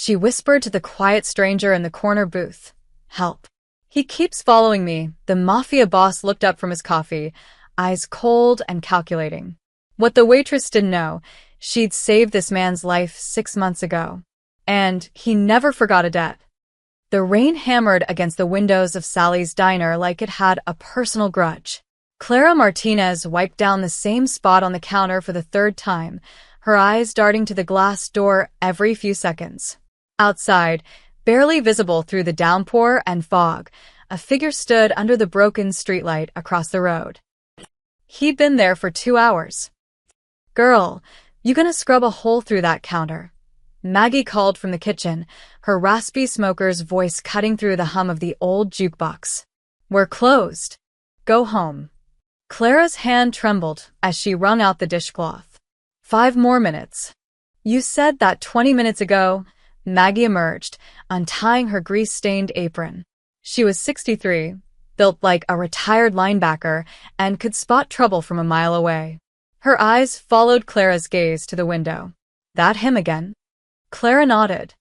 she whispered to the quiet stranger in the corner booth. Help. He keeps following me. The Mafia boss looked up from his coffee, eyes cold and calculating. What the waitress didn't know, she'd saved this man's life 6 months ago. And he never forgot a debt. The rain hammered against the windows of Sally's diner like it had a personal grudge. Clara Martinez wiped down the same spot on the counter for the 3rd time, her eyes darting to the glass door every few seconds. Outside, barely visible through the downpour and fog, a figure stood under the broken streetlight across the road. He'd been there for 2 hours. Girl, you gonna scrub a hole through that counter? Maggie called from the kitchen, her raspy smoker's voice cutting through the hum of the old jukebox. We're closed. Go home. Clara's hand trembled as she wrung out the dishcloth. 5 more minutes. You said that 20 minutes ago. Maggie emerged, untying her grease-stained apron. She was 63, built like a retired linebacker, and could spot trouble from a mile away. Her eyes followed Clara's gaze to the window. That him again? Clara nodded.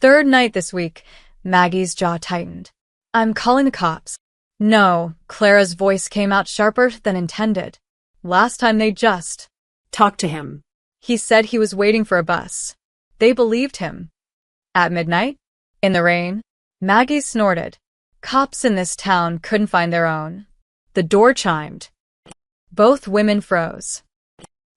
3rd night this week. Maggie's jaw tightened. I'm calling the cops. No, Clara's voice came out sharper than intended. Last time they just talked to him. He said he was waiting for a bus. They believed him. At midnight? In the rain? Maggie snorted. Cops in this town couldn't find their own. The door chimed. Both women froze.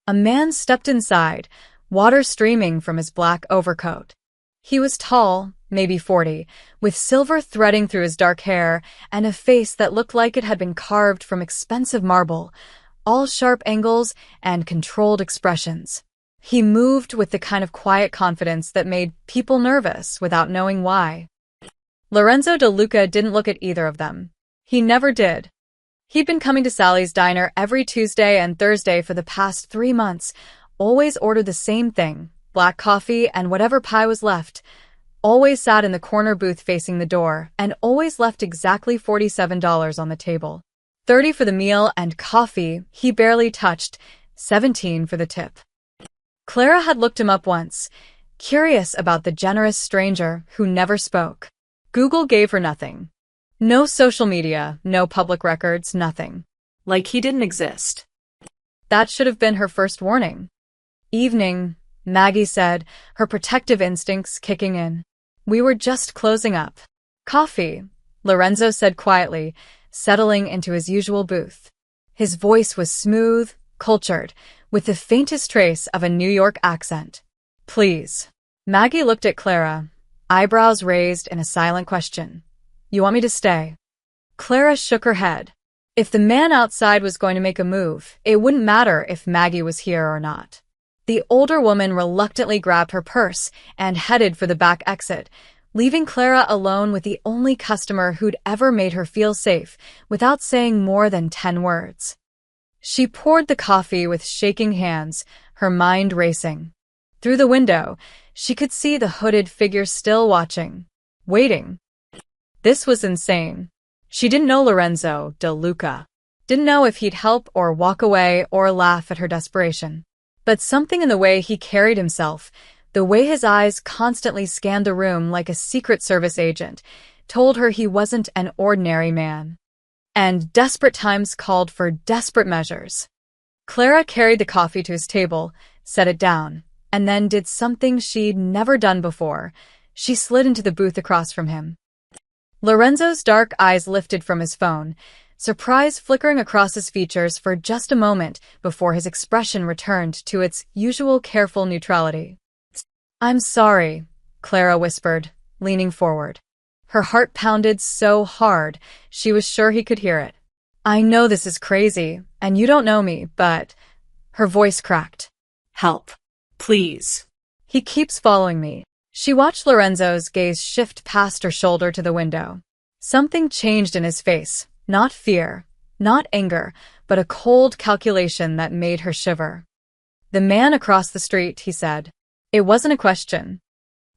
A man stepped inside, water streaming from his black overcoat. He was tall, maybe 40, with silver threading through his dark hair and a face that looked like it had been carved from expensive marble, all sharp angles and controlled expressions. He moved with the kind of quiet confidence that made people nervous without knowing why. Lorenzo De Luca didn't look at either of them. He never did. He'd been coming to Sally's diner every Tuesday and Thursday for the past 3 months, always ordered the same thing, black coffee and whatever pie was left, always sat in the corner booth facing the door, and always left exactly $47 on the table. 30 for the meal and coffee he barely touched, 17 for the tip. Clara had looked him up once, curious about the generous stranger who never spoke. Google gave her nothing. No social media, no public records, nothing. Like he didn't exist. That should have been her first warning. Evening, Maggie said, her protective instincts kicking in. We were just closing up. Coffee, Lorenzo said quietly, settling into his usual booth. His voice was smooth, cultured, with the faintest trace of a New York accent. Please. Maggie looked at Clara, eyebrows raised in a silent question. You want me to stay? Clara shook her head. If the man outside was going to make a move, it wouldn't matter if Maggie was here or not. The older woman reluctantly grabbed her purse and headed for the back exit, leaving Clara alone with the only customer who'd ever made her feel safe without saying more than 10 words. She poured the coffee with shaking hands, her mind racing. Through the window, she could see the hooded figure still watching, waiting. This was insane. She didn't know Lorenzo De Luca. Didn't know if he'd help or walk away or laugh at her desperation. But something in the way he carried himself, the way his eyes constantly scanned the room like a Secret Service agent, told her he wasn't an ordinary man. And desperate times called for desperate measures. Clara carried the coffee to his table, set it down, and then did something she'd never done before. She slid into the booth across from him. Lorenzo's dark eyes lifted from his phone, surprise flickering across his features for just a moment before his expression returned to its usual careful neutrality. I'm sorry, Clara whispered, leaning forward. Her heart pounded so hard, she was sure he could hear it. I know this is crazy, and you don't know me, but... Her voice cracked. Help. Please. He keeps following me. She watched Lorenzo's gaze shift past her shoulder to the window. Something changed in his face, not fear, not anger, but a cold calculation that made her shiver. The man across the street, he said. It wasn't a question.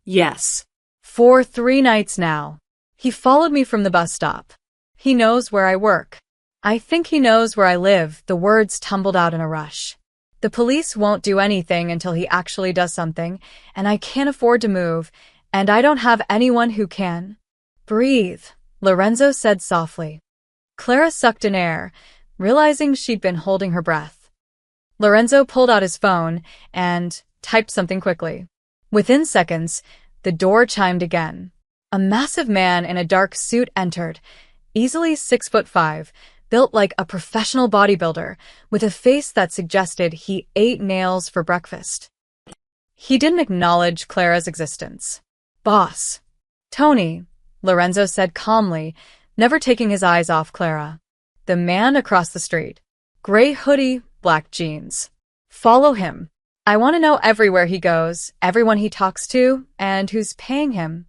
Yes. For 3 nights now. He followed me from the bus stop. He knows where I work. I think he knows where I live, the words tumbled out in a rush. The police won't do anything until he actually does something, and I can't afford to move, and I don't have anyone who can. Breathe, Lorenzo said softly. Clara sucked in air, realizing she'd been holding her breath. Lorenzo pulled out his phone and typed something quickly. Within seconds, the door chimed again. A massive man in a dark suit entered, easily 6'5", built like a professional bodybuilder, with a face that suggested he ate nails for breakfast. He didn't acknowledge Clara's existence. Boss. Tony, Lorenzo said calmly, never taking his eyes off Clara. The man across the street. Gray hoodie, black jeans. Follow him. I want to know everywhere he goes, everyone he talks to, and who's paying him.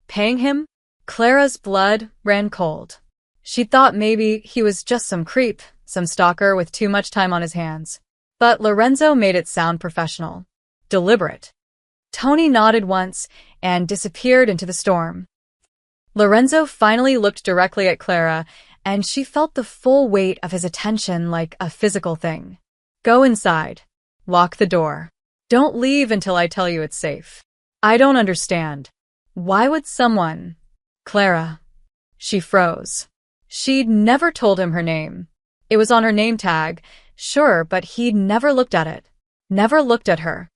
Paying him? Clara's blood ran cold. She thought maybe he was just some creep, some stalker with too much time on his hands. But Lorenzo made it sound professional. Deliberate. Tony nodded once and disappeared into the storm. Lorenzo finally looked directly at Clara, and she felt the full weight of his attention like a physical thing. Go inside. Lock the door. Don't leave until I tell you it's safe. I don't understand. Why would someone... Clara. She froze. She'd never told him her name. It was on her name tag, sure, but he'd never looked at it. Never looked at her.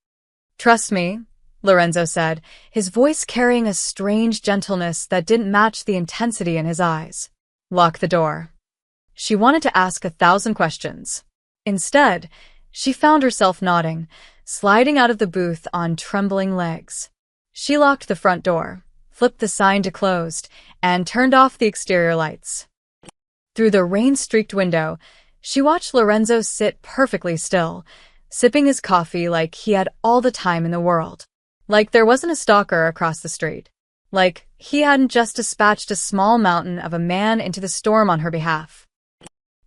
Trust me, Lorenzo said, his voice carrying a strange gentleness that didn't match the intensity in his eyes. Lock the door. She wanted to ask 1,000 questions. Instead, she found herself nodding, sliding out of the booth on trembling legs. She locked the front door, flipped the sign to closed, and turned off the exterior lights. Through the rain-streaked window, she watched Lorenzo sit perfectly still, sipping his coffee like he had all the time in the world. Like there wasn't a stalker across the street. Like he hadn't just dispatched a small mountain of a man into the storm on her behalf.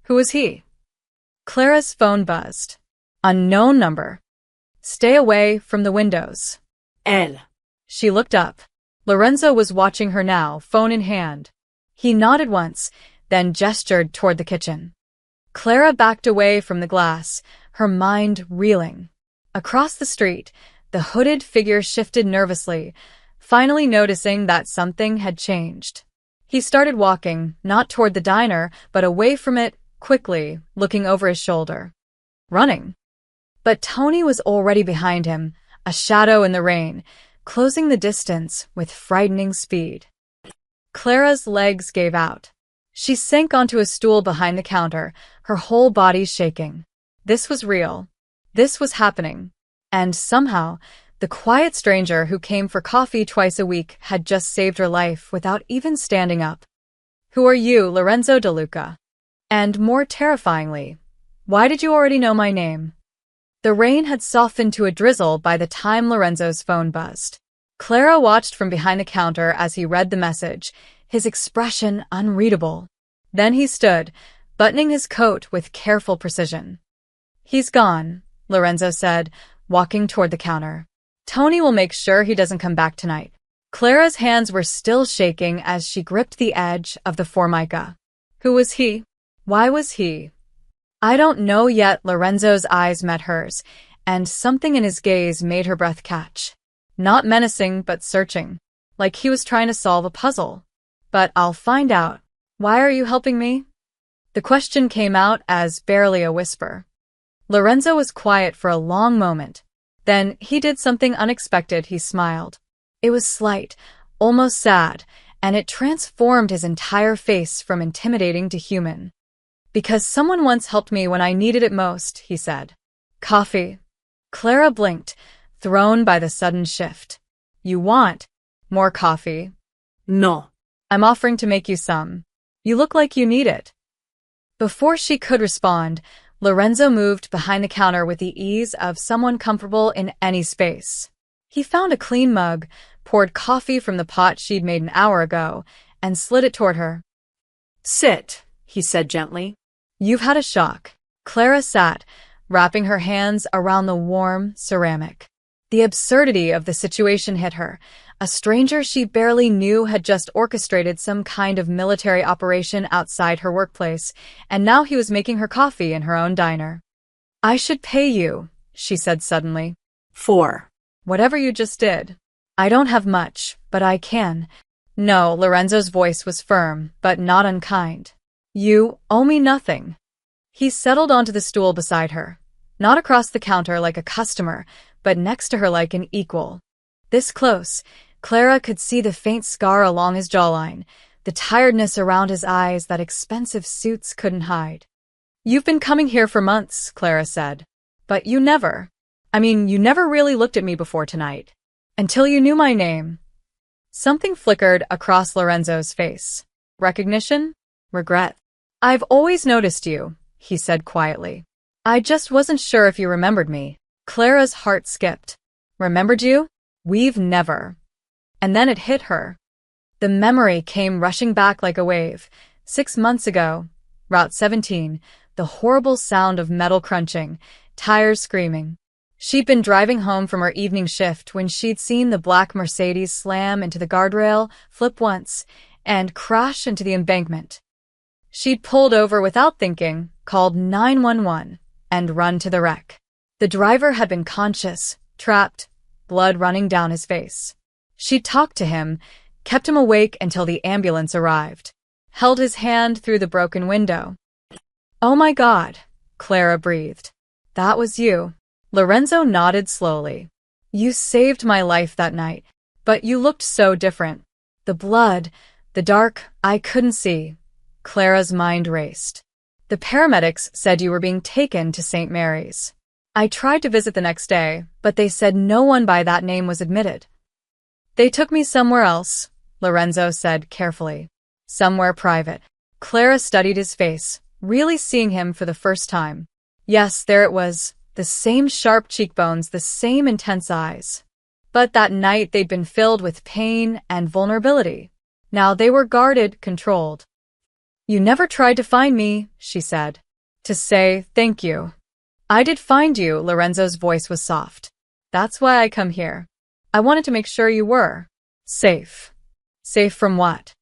Who was he? Clara's phone buzzed. Unknown number. Stay away from the windows. Elle. She looked up. Lorenzo was watching her now, phone in hand. He nodded once, then gestured toward the kitchen. Clara backed away from the glass, her mind reeling. Across the street, the hooded figure shifted nervously, finally noticing that something had changed. He started walking, not toward the diner, but away from it, quickly, looking over his shoulder. Running. But Tony was already behind him, a shadow in the rain, closing the distance with frightening speed. Clara's legs gave out. She sank onto a stool behind the counter, her whole body shaking. This was real. This was happening. And somehow, the quiet stranger who came for coffee twice a week had just saved her life without even standing up. Who are you, Lorenzo De Luca? And more terrifyingly, why did you already know my name? The rain had softened to a drizzle by the time Lorenzo's phone buzzed. Clara watched from behind the counter as he read the message, his expression unreadable. Then he stood, buttoning his coat with careful precision. He's gone, Lorenzo said, walking toward the counter. Tony will make sure he doesn't come back tonight. Clara's hands were still shaking as she gripped the edge of the formica. Who was he? Why was he? I don't know yet. Lorenzo's eyes met hers, and something in his gaze made her breath catch. Not menacing, but searching, like he was trying to solve a puzzle. But I'll find out. Why are you helping me? The question came out as barely a whisper. Lorenzo was quiet for a long moment. Then he did something unexpected. He smiled. It was slight, almost sad, and it transformed his entire face from intimidating to human. Because someone once helped me when I needed it most, he said. Coffee. Clara blinked, thrown by the sudden shift. You want more coffee? No. I'm offering to make you some. You look like you need it. Before she could respond, Lorenzo moved behind the counter with the ease of someone comfortable in any space. He found a clean mug, poured coffee from the pot she'd made an hour ago, and slid it toward her. Sit, he said gently. You've had a shock. Clara sat, wrapping her hands around the warm ceramic. The absurdity of the situation hit her. A stranger she barely knew had just orchestrated some kind of military operation outside her workplace, and now he was making her coffee in her own diner. I should pay you, she said suddenly. 4. Whatever you just did. I don't have much, but I can. No, Lorenzo's voice was firm, but not unkind. You owe me nothing. He settled onto the stool beside her, not across the counter like a customer, but next to her like an equal. This close, Clara could see the faint scar along his jawline, the tiredness around his eyes that expensive suits couldn't hide. You've been coming here for months, Clara said. But you never really looked at me before tonight. Until you knew my name. Something flickered across Lorenzo's face. Recognition? Regret. I've always noticed you, he said quietly. I just wasn't sure if you remembered me. Clara's heart skipped. Remembered you? We've never. And then it hit her. The memory came rushing back like a wave. 6 months ago, Route 17, the horrible sound of metal crunching, tires screaming. She'd been driving home from her evening shift when she'd seen the black Mercedes slam into the guardrail, flip once, and crash into the embankment. She'd pulled over without thinking, called 911, and run to the wreck. The driver had been conscious, trapped, blood running down his face. She'd talked to him, kept him awake until the ambulance arrived, held his hand through the broken window. Oh my God, Clara breathed. That was you. Lorenzo nodded slowly. You saved my life that night, but you looked so different. The blood, the dark, I couldn't see. Clara's mind raced. The paramedics said you were being taken to St. Mary's. I tried to visit the next day, but they said no one by that name was admitted. They took me somewhere else, Lorenzo said carefully. Somewhere private. Clara studied his face, really seeing him for the first time. Yes, there it was. The same sharp cheekbones, the same intense eyes. But that night they'd been filled with pain and vulnerability. Now they were guarded, controlled. You never tried to find me, she said. To say thank you. I did find you, Lorenzo's voice was soft. That's why I come here. I wanted to make sure you were safe. Safe from what?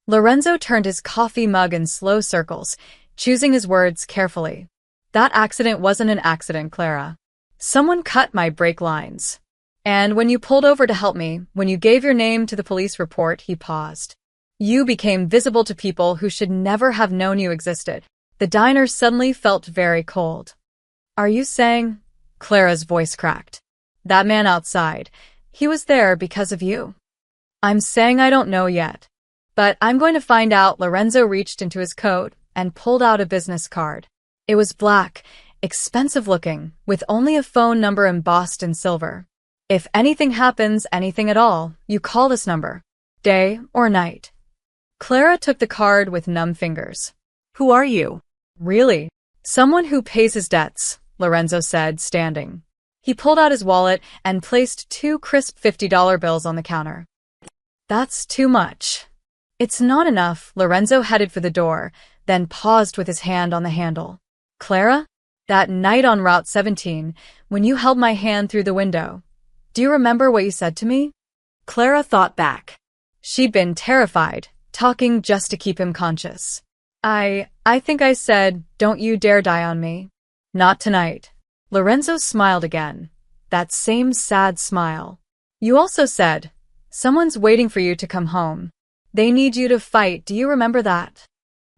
Lorenzo turned his coffee mug in slow circles, choosing his words carefully. That accident wasn't an accident, Clara. Someone cut my brake lines. And when you pulled over to help me, when you gave your name to the police report, he paused. You became visible to people who should never have known you existed. The diner suddenly felt very cold. Are you saying? Clara's voice cracked. That man outside, he was there because of you. I'm saying I don't know yet. But I'm going to find out. Lorenzo reached into his coat and pulled out a business card. It was black, expensive looking, with only a phone number embossed in silver. If anything happens, anything at all, you call this number. Day or night. Clara took the card with numb fingers. Who are you? Really? Someone who pays his debts, Lorenzo said, standing. He pulled out his wallet and placed 2 crisp $50 bills on the counter. That's too much. It's not enough. Lorenzo headed for the door, then paused with his hand on the handle. Clara? That night on Route 17, when you held my hand through the window. Do you remember what you said to me? Clara thought back. She'd been terrified, talking just to keep him conscious. I think I said, don't you dare die on me. Not tonight. Lorenzo smiled again. That same sad smile. You also said, someone's waiting for you to come home. They need you to fight. Do you remember that?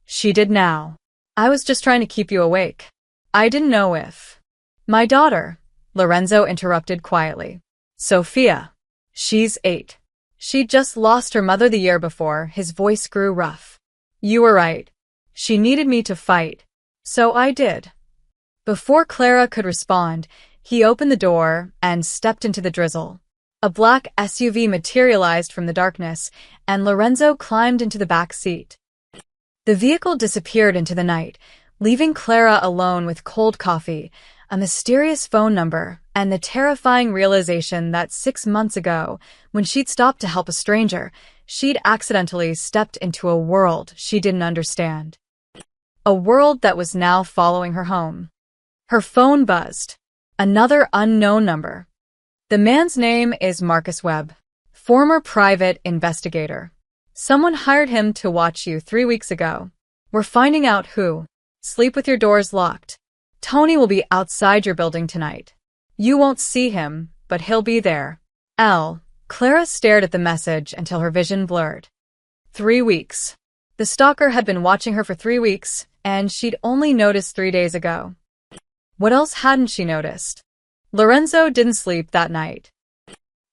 She did now. I was just trying to keep you awake. I didn't know if. My daughter, Lorenzo interrupted quietly. Sophia. She's 8. She'd just lost her mother the year before. His voice grew rough. You were right. She needed me to fight. So I did. Before Clara could respond, he opened the door and stepped into the drizzle. A black SUV materialized from the darkness, and Lorenzo climbed into the back seat. The vehicle disappeared into the night, leaving Clara alone with cold coffee, a mysterious phone number, and the terrifying realization that 6 months ago, when she'd stopped to help a stranger, she'd accidentally stepped into a world she didn't understand. A world that was now following her home. Her phone buzzed. Another unknown number. The man's name is Marcus Webb, former private investigator. Someone hired him to watch you 3 weeks ago. We're finding out who. Sleep with your doors locked. Tony will be outside your building tonight. You won't see him, but he'll be there. L. Clara stared at the message until her vision blurred. 3 weeks. The stalker had been watching her for 3 weeks, and she'd only noticed 3 days ago. What else hadn't she noticed? Lorenzo didn't sleep that night.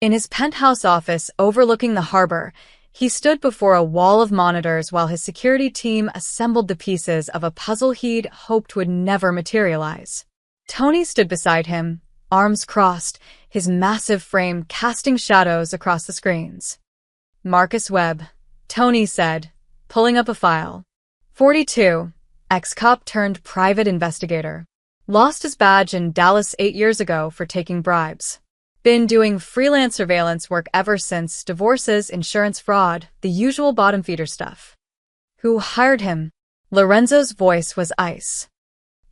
In his penthouse office overlooking the harbor, he stood before a wall of monitors while his security team assembled the pieces of a puzzle he'd hoped would never materialize. Tony stood beside him, arms crossed, his massive frame casting shadows across the screens. Marcus Webb, Tony said, pulling up a file. 42, ex-cop turned private investigator. Lost his badge in Dallas 8 years ago for taking bribes. Been doing freelance surveillance work ever since, divorces, insurance fraud, the usual bottom feeder stuff. Who hired him? Lorenzo's voice was ice.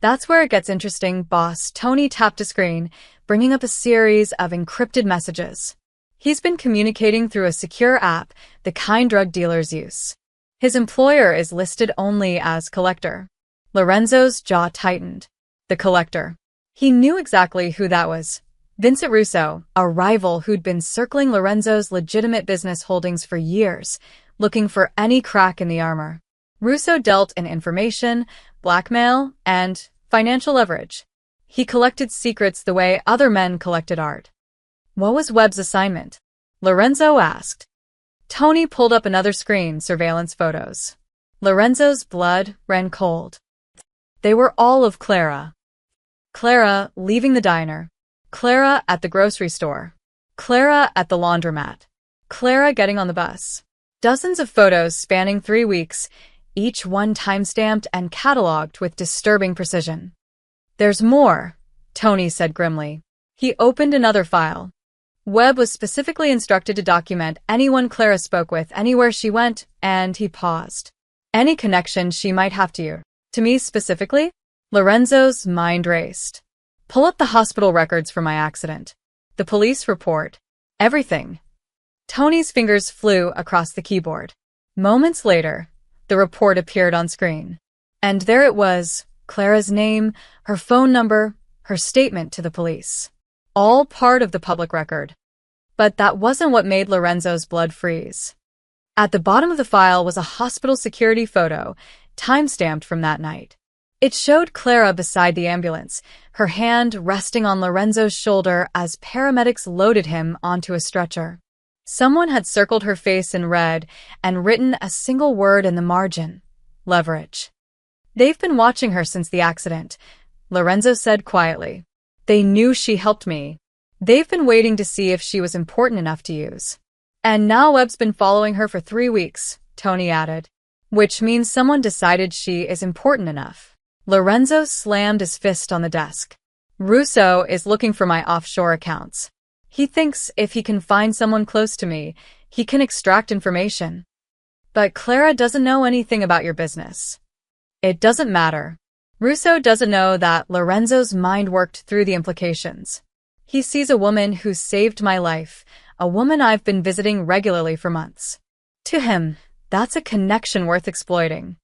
That's where it gets interesting, boss. Tony tapped a screen, bringing up a series of encrypted messages. He's been communicating through a secure app, the kind drug dealers use. His employer is listed only as collector. Lorenzo's jaw tightened. The collector. He knew exactly who that was. Vincent Russo, a rival who'd been circling Lorenzo's legitimate business holdings for years, looking for any crack in the armor. Russo dealt in information, blackmail, and financial leverage. He collected secrets the way other men collected art. What was Webb's assignment? Lorenzo asked. Tony pulled up another screen, surveillance photos. Lorenzo's blood ran cold. They were all of Clara. Clara leaving the diner. Clara at the grocery store. Clara at the laundromat. Clara getting on the bus. Dozens of photos spanning 3 weeks, each one timestamped and cataloged with disturbing precision. There's more, Tony said grimly. He opened another file. Webb was specifically instructed to document anyone Clara spoke with, anywhere she went, and he paused. Any connection she might have to you. To me specifically? Lorenzo's mind raced. Pull up the hospital records for my accident. The police report. Everything. Tony's fingers flew across the keyboard. Moments later, the report appeared on screen. And there it was, Clara's name, her phone number, her statement to the police. All part of the public record. But that wasn't what made Lorenzo's blood freeze. At the bottom of the file was a hospital security photo, timestamped from that night. It showed Clara beside the ambulance, her hand resting on Lorenzo's shoulder as paramedics loaded him onto a stretcher. Someone had circled her face in red and written a single word in the margin: leverage. They've been watching her since the accident, Lorenzo said quietly. They knew she helped me. They've been waiting to see if she was important enough to use. And now Webb's been following her for 3 weeks, Tony added. Which means someone decided she is important enough. Lorenzo slammed his fist on the desk. Russo is looking for my offshore accounts. He thinks if he can find someone close to me, he can extract information. But Clara doesn't know anything about your business. It doesn't matter. Russo doesn't know that Lorenzo's mind worked through the implications. He sees a woman who saved my life, a woman I've been visiting regularly for months. To him, that's a connection worth exploiting.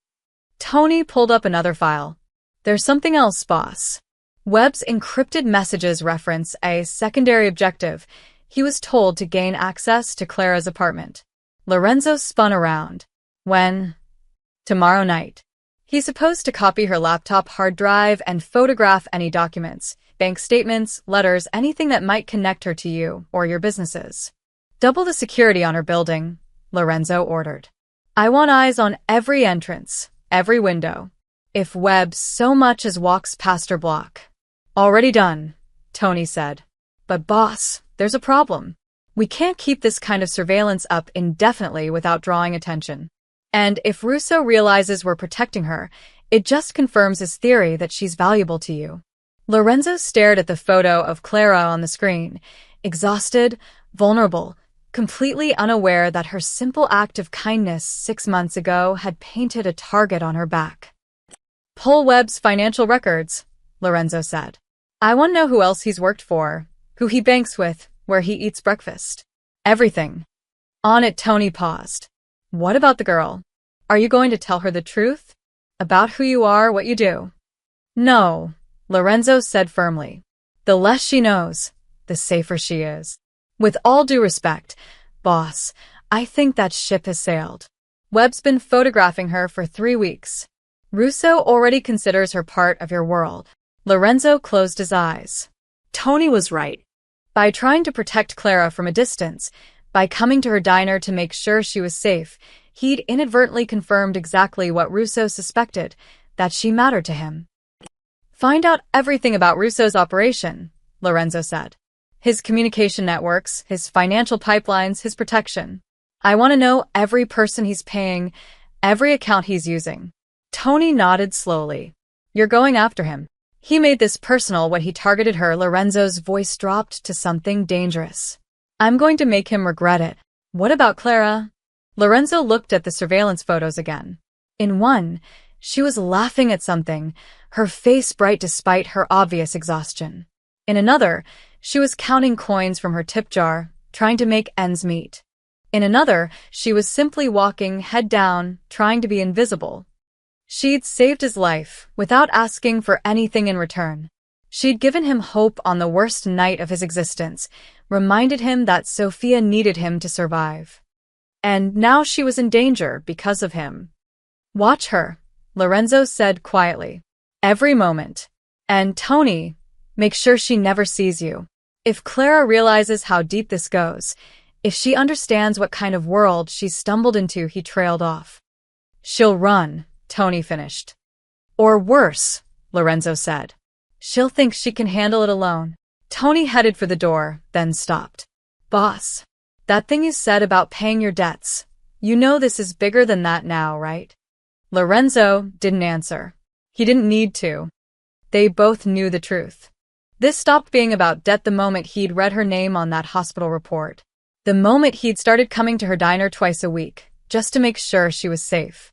Tony pulled up another file. There's something else, boss. Webb's encrypted messages reference a secondary objective. He was told to gain access to Clara's apartment. Lorenzo spun around. When? Tomorrow night. He's supposed to copy her laptop hard drive and photograph any documents, bank statements, letters, anything that might connect her to you or your businesses. Double the security on her building, Lorenzo ordered. I want eyes on every entrance, every window. If Webb so much as walks past her block. Already done, Tony said. But boss, there's a problem. We can't keep this kind of surveillance up indefinitely without drawing attention. And if Russo realizes we're protecting her, it just confirms his theory that she's valuable to you. Lorenzo stared at the photo of Clara on the screen, exhausted, vulnerable, completely unaware that her simple act of kindness 6 months ago had painted a target on her back. Pull Webb's financial records, Lorenzo said. I want to know who else he's worked for, who he banks with, where he eats breakfast. Everything. On it, Tony paused. What about the girl? Are you going to tell her the truth? About who you are, what you do? No, Lorenzo said firmly. The less she knows, the safer she is. With all due respect, boss, I think that ship has sailed. Webb's been photographing her for 3 weeks. Russo already considers her part of your world. Lorenzo closed his eyes. Tony was right. By trying to protect Clara from a distance, by coming to her diner to make sure she was safe, he'd inadvertently confirmed exactly what Russo suspected, that she mattered to him. Find out everything about Russo's operation, Lorenzo said. His communication networks, his financial pipelines, his protection. I want to know every person he's paying, every account he's using. Tony nodded slowly. You're going after him. He made this personal when he targeted her. Lorenzo's voice dropped to something dangerous. I'm going to make him regret it. What about Clara? Lorenzo looked at the surveillance photos again. In one, she was laughing at something, her face bright despite her obvious exhaustion. In another, she was counting coins from her tip jar, trying to make ends meet. In another, she was simply walking, head down, trying to be invisible. She'd saved his life, without asking for anything in return. She'd given him hope on the worst night of his existence, reminded him that Sophia needed him to survive. And now she was in danger because of him. Watch her, Lorenzo said quietly. Every moment. And Tony, make sure she never sees you. If Clara realizes how deep this goes, if she understands what kind of world she's stumbled into, he trailed off. She'll run, Tony finished. Or worse, Lorenzo said. She'll think she can handle it alone. Tony headed for the door, then stopped. Boss, that thing you said about paying your debts, you know this is bigger than that now, right? Lorenzo didn't answer. He didn't need to. They both knew the truth. This stopped being about debt the moment he'd read her name on that hospital report. The moment he'd started coming to her diner twice a week, just to make sure she was safe.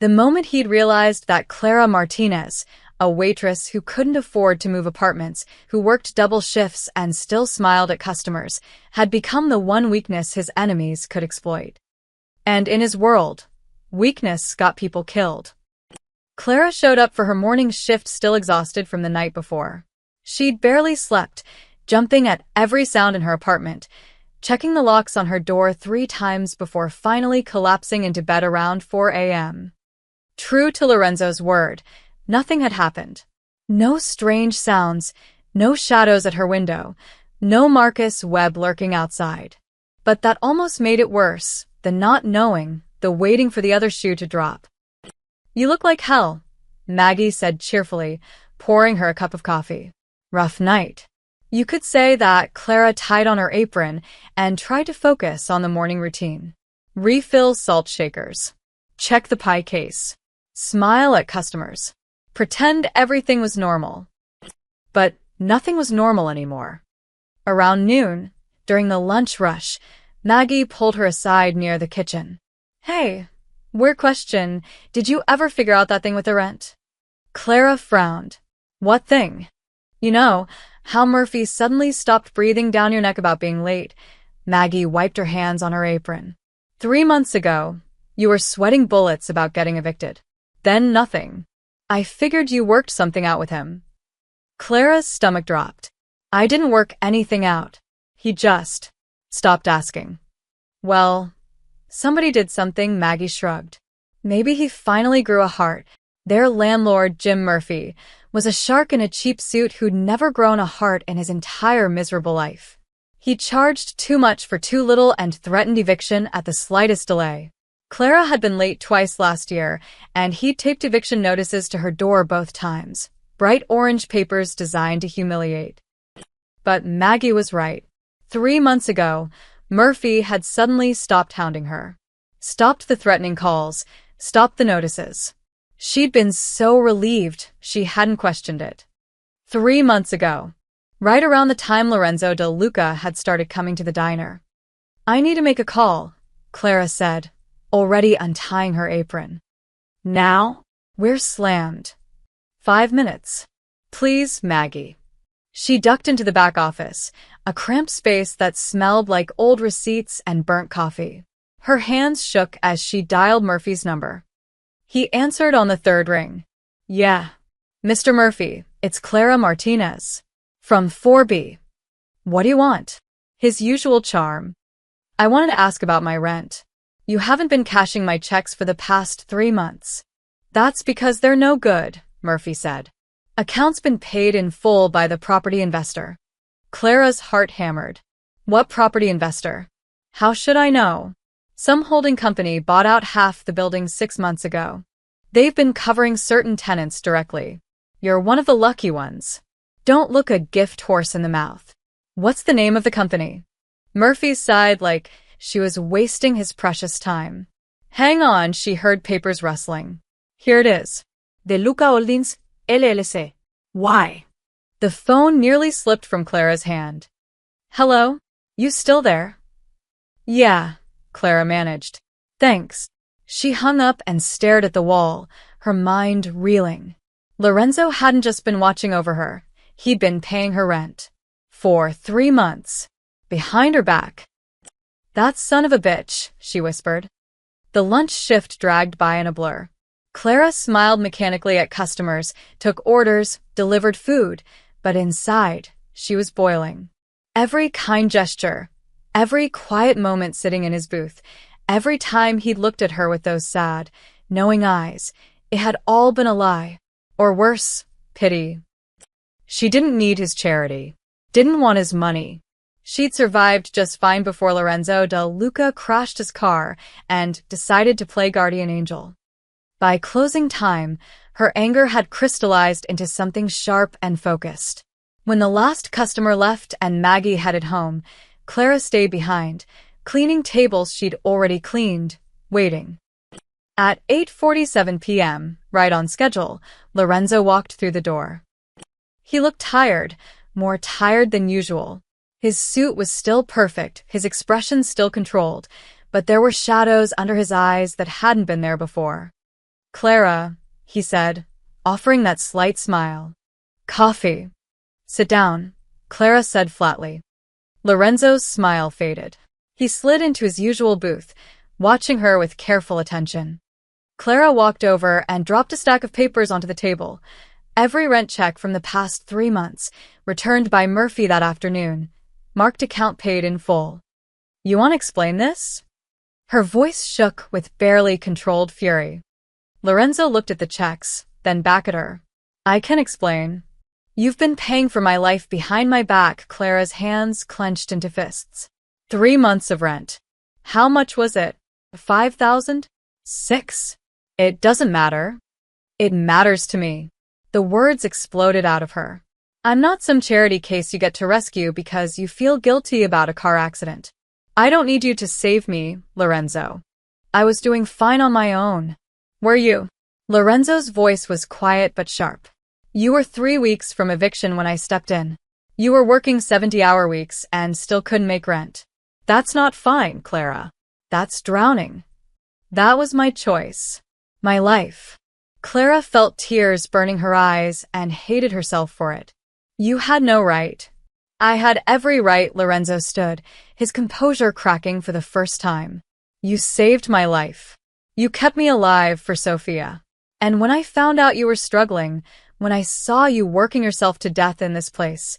The moment he'd realized that Clara Martinez, a waitress who couldn't afford to move apartments, who worked double shifts and still smiled at customers, had become the one weakness his enemies could exploit. And in his world, weakness got people killed. Clara showed up for her morning shift still exhausted from the night before. She'd barely slept, jumping at every sound in her apartment, checking the locks on her door 3 times before finally collapsing into bed around 4 a.m. True to Lorenzo's word, nothing had happened. No strange sounds, no shadows at her window, no Marcus Webb lurking outside. But that almost made it worse, the not knowing, the waiting for the other shoe to drop. You look like hell, Maggie said cheerfully, pouring her a cup of coffee. Rough night. You could say that. Clara tied on her apron and tried to focus on the morning routine. Refill salt shakers. Check the pie case. Smile at customers. Pretend everything was normal. But nothing was normal anymore. Around noon, during the lunch rush, Maggie pulled her aside near the kitchen. Hey, weird question. Did you ever figure out that thing with the rent? Clara frowned. What thing? You know, how Murphy suddenly stopped breathing down your neck about being late. Maggie wiped her hands on her apron. 3 months ago, you were sweating bullets about getting evicted. Then nothing. I figured you worked something out with him. Clara's stomach dropped. I didn't work anything out. He just stopped asking. Well, somebody did something. Maggie shrugged. Maybe he finally grew a heart. Their landlord, Jim Murphy, was a shark in a cheap suit who'd never grown a heart in his entire miserable life. He charged too much for too little and threatened eviction at the slightest delay. Clara had been late twice last year, and he'd taped eviction notices to her door both times. Bright orange papers designed to humiliate. But Maggie was right. 3 months ago, Murphy had suddenly stopped hounding her. Stopped the threatening calls, stopped the notices. She'd been so relieved she hadn't questioned it. 3 months ago, right around the time Lorenzo De Luca had started coming to the diner. I need to make a call, Clara said, already untying her apron. Now? We're slammed. 5 minutes. Please, Maggie. She ducked into the back office, a cramped space that smelled like old receipts and burnt coffee. Her hands shook as she dialed Murphy's number. He answered on the 3rd ring. Yeah. Mr. Murphy, It's Clara Martinez. From 4B. What do you want? His usual charm. I wanted to ask about my rent. You haven't been cashing my checks for the past 3 months. That's because they're no good, Murphy said. Account's been paid in full by the property investor. Clara's heart hammered. What property investor? How should I know? Some holding company bought out half the building 6 months ago. They've been covering certain tenants directly. You're one of the lucky ones. Don't look a gift horse in the mouth. What's the name of the company? Murphy sighed like she was wasting his precious time. Hang on, she heard papers rustling. Here it is. De Luca Holdings, LLC. Why? The phone nearly slipped from Clara's hand. Hello? You still there? Yeah, Clara managed. Thanks. She hung up and stared at the wall, her mind reeling. Lorenzo hadn't just been watching over her. He'd been paying her rent. For 3 months. Behind her back. That son of a bitch, she whispered. The lunch shift dragged by in a blur. Clara smiled mechanically at customers, took orders, delivered food, but inside, she was boiling. Every kind gesture, every quiet moment sitting in his booth, every time he'd looked at her with those sad, knowing eyes, it had all been a lie. Or worse, pity. She didn't need his charity, didn't want his money. She'd survived just fine before Lorenzo de Luca crashed his car and decided to play guardian angel. By closing time, her anger had crystallized into something sharp and focused. When the last customer left and Maggie headed home, Clara stayed behind, cleaning tables she'd already cleaned, waiting. At 8:47 p.m., right on schedule, Lorenzo walked through the door. He looked tired, more tired than usual. His suit was still perfect, his expression still controlled, but there were shadows under his eyes that hadn't been there before. Clara, he said, offering that slight smile. Coffee. Sit down, Clara said flatly. Lorenzo's smile faded. He slid into his usual booth, watching her with careful attention. Clara walked over and dropped a stack of papers onto the table. Every rent check from the past 3 months, returned by Murphy that afternoon, marked account paid in full. You want to explain this? Her voice shook with barely controlled fury. Lorenzo looked at the checks, then back at her. I can explain. You've been paying for my life behind my back, Clara's hands clenched into fists. 3 months of rent. How much was it? 5,000? 6? It doesn't matter. It matters to me. The words exploded out of her. I'm not some charity case you get to rescue because you feel guilty about a car accident. I don't need you to save me, Lorenzo. I was doing fine on my own. Were you? Lorenzo's voice was quiet but sharp. You were 3 weeks from eviction when I stepped in. You were working 70-hour weeks and still couldn't make rent. That's not fine, Clara. That's drowning. That was my choice. My life. Clara felt tears burning her eyes and hated herself for it. You had no right. I had every right, Lorenzo stood, his composure cracking for the first time. You saved my life. You kept me alive for Sophia. And when I found out you were struggling, when I saw you working yourself to death in this place,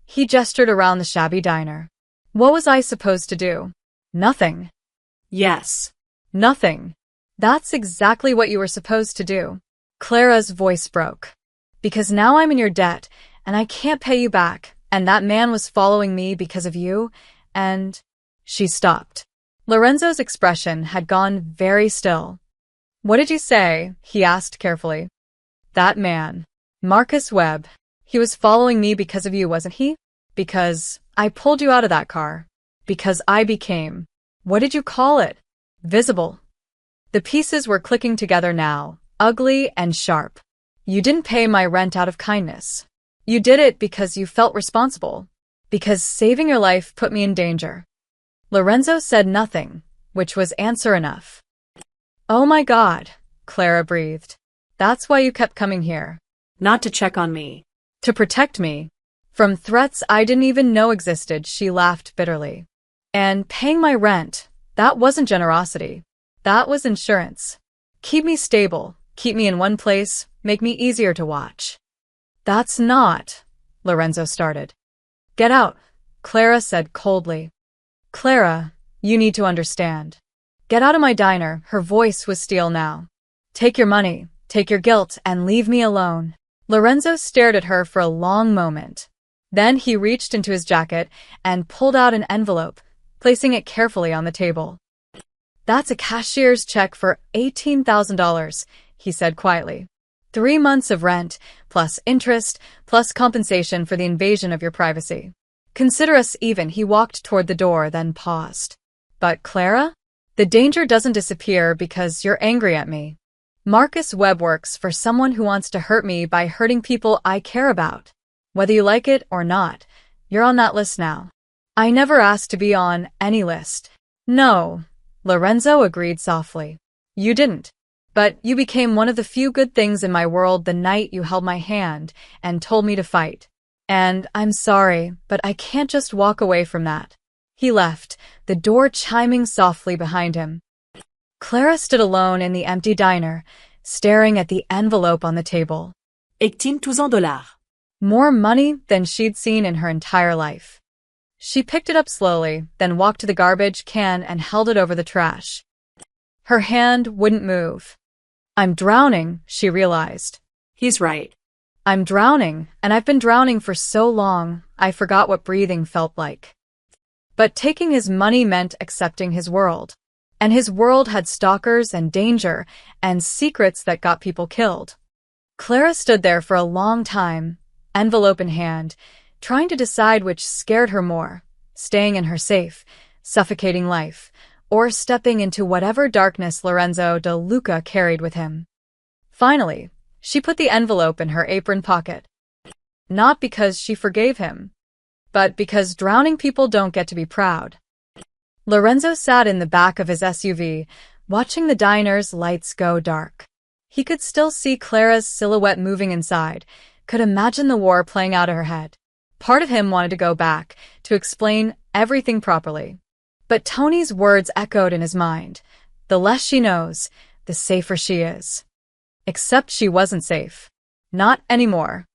he gestured around the shabby diner. What was I supposed to do? Nothing. Yes. Nothing. That's exactly what you were supposed to do. Clara's voice broke. Because now I'm in your debt, and I can't pay you back, and that man was following me because of you, and... She stopped. Lorenzo's expression had gone very still. What did you say? He asked carefully. That man. Marcus Webb. He was following me because of you, wasn't he? Because I pulled you out of that car. Because I became... What did you call it? Visible. The pieces were clicking together now, ugly and sharp. You didn't pay my rent out of kindness. You did it because you felt responsible. Because saving your life put me in danger. Lorenzo said nothing, which was answer enough. Oh my God, Clara breathed. That's why you kept coming here. Not to check on me. To protect me. From threats I didn't even know existed, she laughed bitterly. And paying my rent, that wasn't generosity. That was insurance. Keep me stable, keep me in one place, make me easier to watch. That's not, Lorenzo started. Get out, Clara said coldly. Clara, you need to understand. Get out of my diner, her voice was steel now. Take your money, take your guilt, and leave me alone. Lorenzo stared at her for a long moment. Then he reached into his jacket and pulled out an envelope, placing it carefully on the table. That's a cashier's check for $18,000, he said quietly. 3 months of rent, plus interest, plus compensation for the invasion of your privacy. Consider us even. He walked toward the door, then paused. But Clara? The danger doesn't disappear because you're angry at me. Marcus Webb works for someone who wants to hurt me by hurting people I care about. Whether you like it or not, you're on that list now. I never asked to be on any list. No, Lorenzo agreed softly. You didn't. But you became one of the few good things in my world the night you held my hand and told me to fight. And I'm sorry, but I can't just walk away from that. He left, the door chiming softly behind him. Clara stood alone in the empty diner, staring at the envelope on the table. $18,000. More money than she'd seen in her entire life. She picked it up slowly, then walked to the garbage can and held it over the trash. Her hand wouldn't move. I'm drowning, she realized. He's right. I'm drowning, and I've been drowning for so long, I forgot what breathing felt like. But taking his money meant accepting his world. And his world had stalkers and danger and secrets that got people killed. Clara stood there for a long time, envelope in hand, trying to decide which scared her more, staying in her safe, suffocating life, or stepping into whatever darkness Lorenzo de Luca carried with him. Finally, she put the envelope in her apron pocket. Not because she forgave him, but because drowning people don't get to be proud. Lorenzo sat in the back of his SUV, watching the diner's lights go dark. He could still see Clara's silhouette moving inside, could imagine the war playing out of her head. Part of him wanted to go back, to explain everything properly. But Tony's words echoed in his mind. The less she knows, the safer she is. Except she wasn't safe. Not anymore.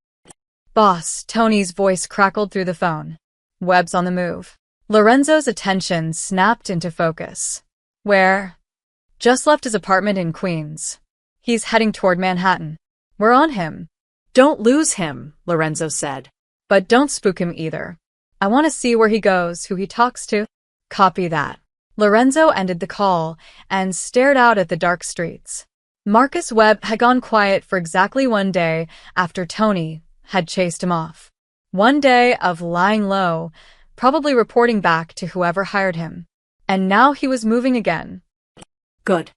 Boss, Tony's voice crackled through the phone. Webb's on the move. Lorenzo's attention snapped into focus. Where? Just left his apartment in Queens. He's heading toward Manhattan. We're on him. Don't lose him, Lorenzo said. But don't spook him either. I want to see where he goes, who he talks to. Copy that. Lorenzo ended the call and stared out at the dark streets. Marcus Webb had gone quiet for exactly 1 day after Tony had chased him off. 1 day of lying low, probably reporting back to whoever hired him. And now he was moving again. Good.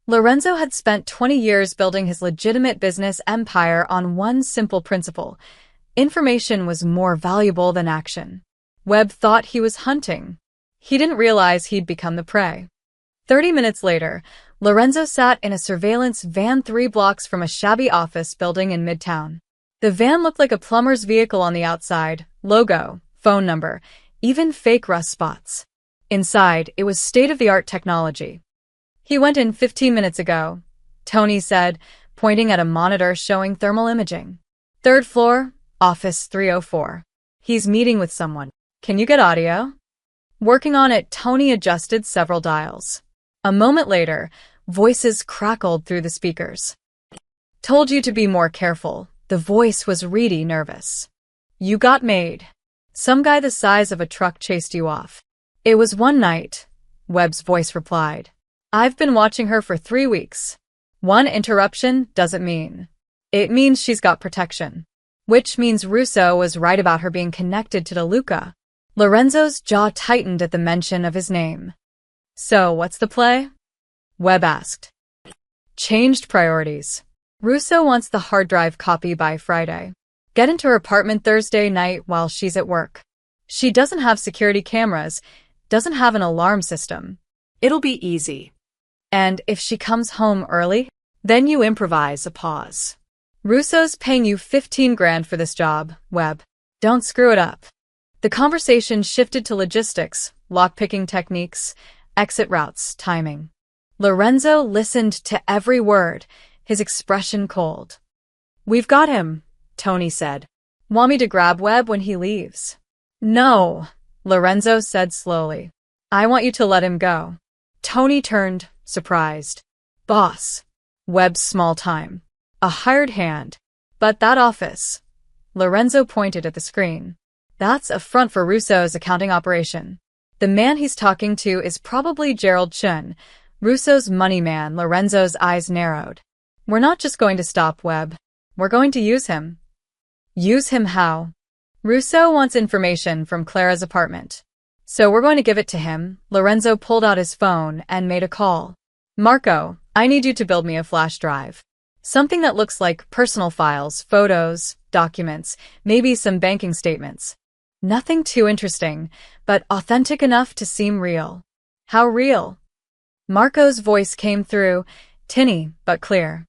Lorenzo had spent 20 years building his legitimate business empire on one simple principle. Information was more valuable than action. Webb thought he was hunting. He didn't realize he'd become the prey. 30 minutes later, Lorenzo sat in a surveillance van 3 blocks from a shabby office building in Midtown. The van looked like a plumber's vehicle on the outside, logo, phone number, even fake rust spots. Inside, it was state-of-the-art technology. He went in 15 minutes ago, Tony said, pointing at a monitor showing thermal imaging. 3rd floor, office 304. He's meeting with someone. Can you get audio? Working on it, Tony adjusted several dials. A moment later, voices crackled through the speakers. Told you to be more careful. The voice was reedy, nervous. You got made. Some guy the size of a truck chased you off. It was one night, Webb's voice replied. I've been watching her for 3 weeks. One interruption doesn't mean. It means she's got protection. Which means Russo was right about her being connected to De Luca. Lorenzo's jaw tightened at the mention of his name. So, what's the play? Webb asked. Changed priorities. Russo wants the hard drive copy by Friday. Get into her apartment Thursday night while she's at work. She doesn't have security cameras, doesn't have an alarm system. It'll be easy. And if she comes home early, then you improvise a pause. Russo's paying you 15 grand for this job, Webb. Don't screw it up. The conversation shifted to logistics, lockpicking techniques, exit routes, timing. Lorenzo listened to every word, his expression cold. We've got him, Tony said. Want me to grab Webb when he leaves? No, Lorenzo said slowly. I want you to let him go. Tony turned, surprised. Boss. Webb's small time. A hired hand. But that office. Lorenzo pointed at the screen. That's a front for Russo's accounting operation. The man he's talking to is probably Gerald Chun, Russo's money man. Lorenzo's eyes narrowed. We're not just going to stop Webb. We're going to use him. Use him how? Russo wants information from Clara's apartment. So we're going to give it to him. Lorenzo pulled out his phone and made a call. Marco, I need you to build me a flash drive. Something that looks like personal files, photos, documents, maybe some banking statements. Nothing too interesting, but authentic enough to seem real. How real? Marco's voice came through, tinny but clear.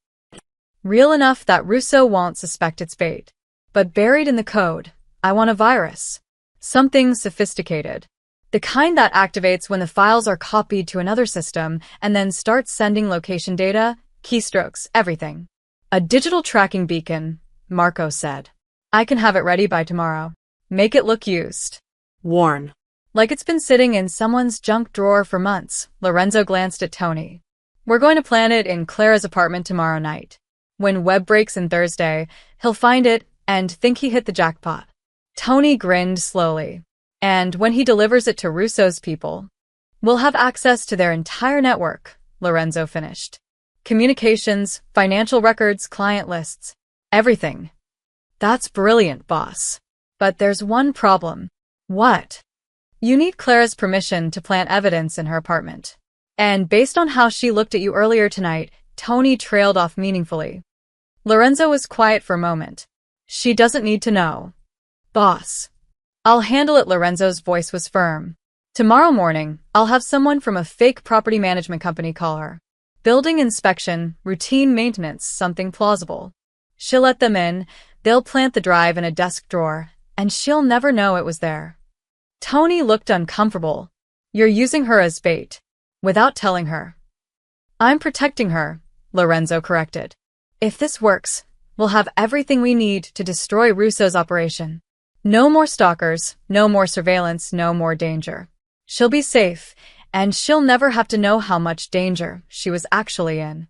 Real enough that Russo won't suspect it's bait. But buried in the code, I want a virus. Something sophisticated. The kind that activates when the files are copied to another system and then starts sending location data, keystrokes, everything. A digital tracking beacon, Marco said. I can have it ready by tomorrow. Make it look used. Worn. Like it's been sitting in someone's junk drawer for months. Lorenzo glanced at Tony. We're going to plant it in Clara's apartment tomorrow night. When Webb breaks in Thursday, he'll find it and think he hit the jackpot. Tony grinned slowly. And when he delivers it to Russo's people, we'll have access to their entire network, Lorenzo finished. Communications, financial records, client lists, everything. That's brilliant, boss. But there's one problem. What? You need Clara's permission to plant evidence in her apartment. And based on how she looked at you earlier tonight, Tony trailed off meaningfully. Lorenzo was quiet for a moment. She doesn't need to know. Boss. I'll handle it. Lorenzo's voice was firm. Tomorrow morning, I'll have someone from a fake property management company call her. Building inspection, routine maintenance, something plausible. She'll let them in, they'll plant the drive in a desk drawer, and she'll never know it was there. Tony looked uncomfortable. You're using her as bait. Without telling her. I'm protecting her, Lorenzo corrected. If this works, we'll have everything we need to destroy Russo's operation. No more stalkers, no more surveillance, no more danger. She'll be safe, and she'll never have to know how much danger she was actually in.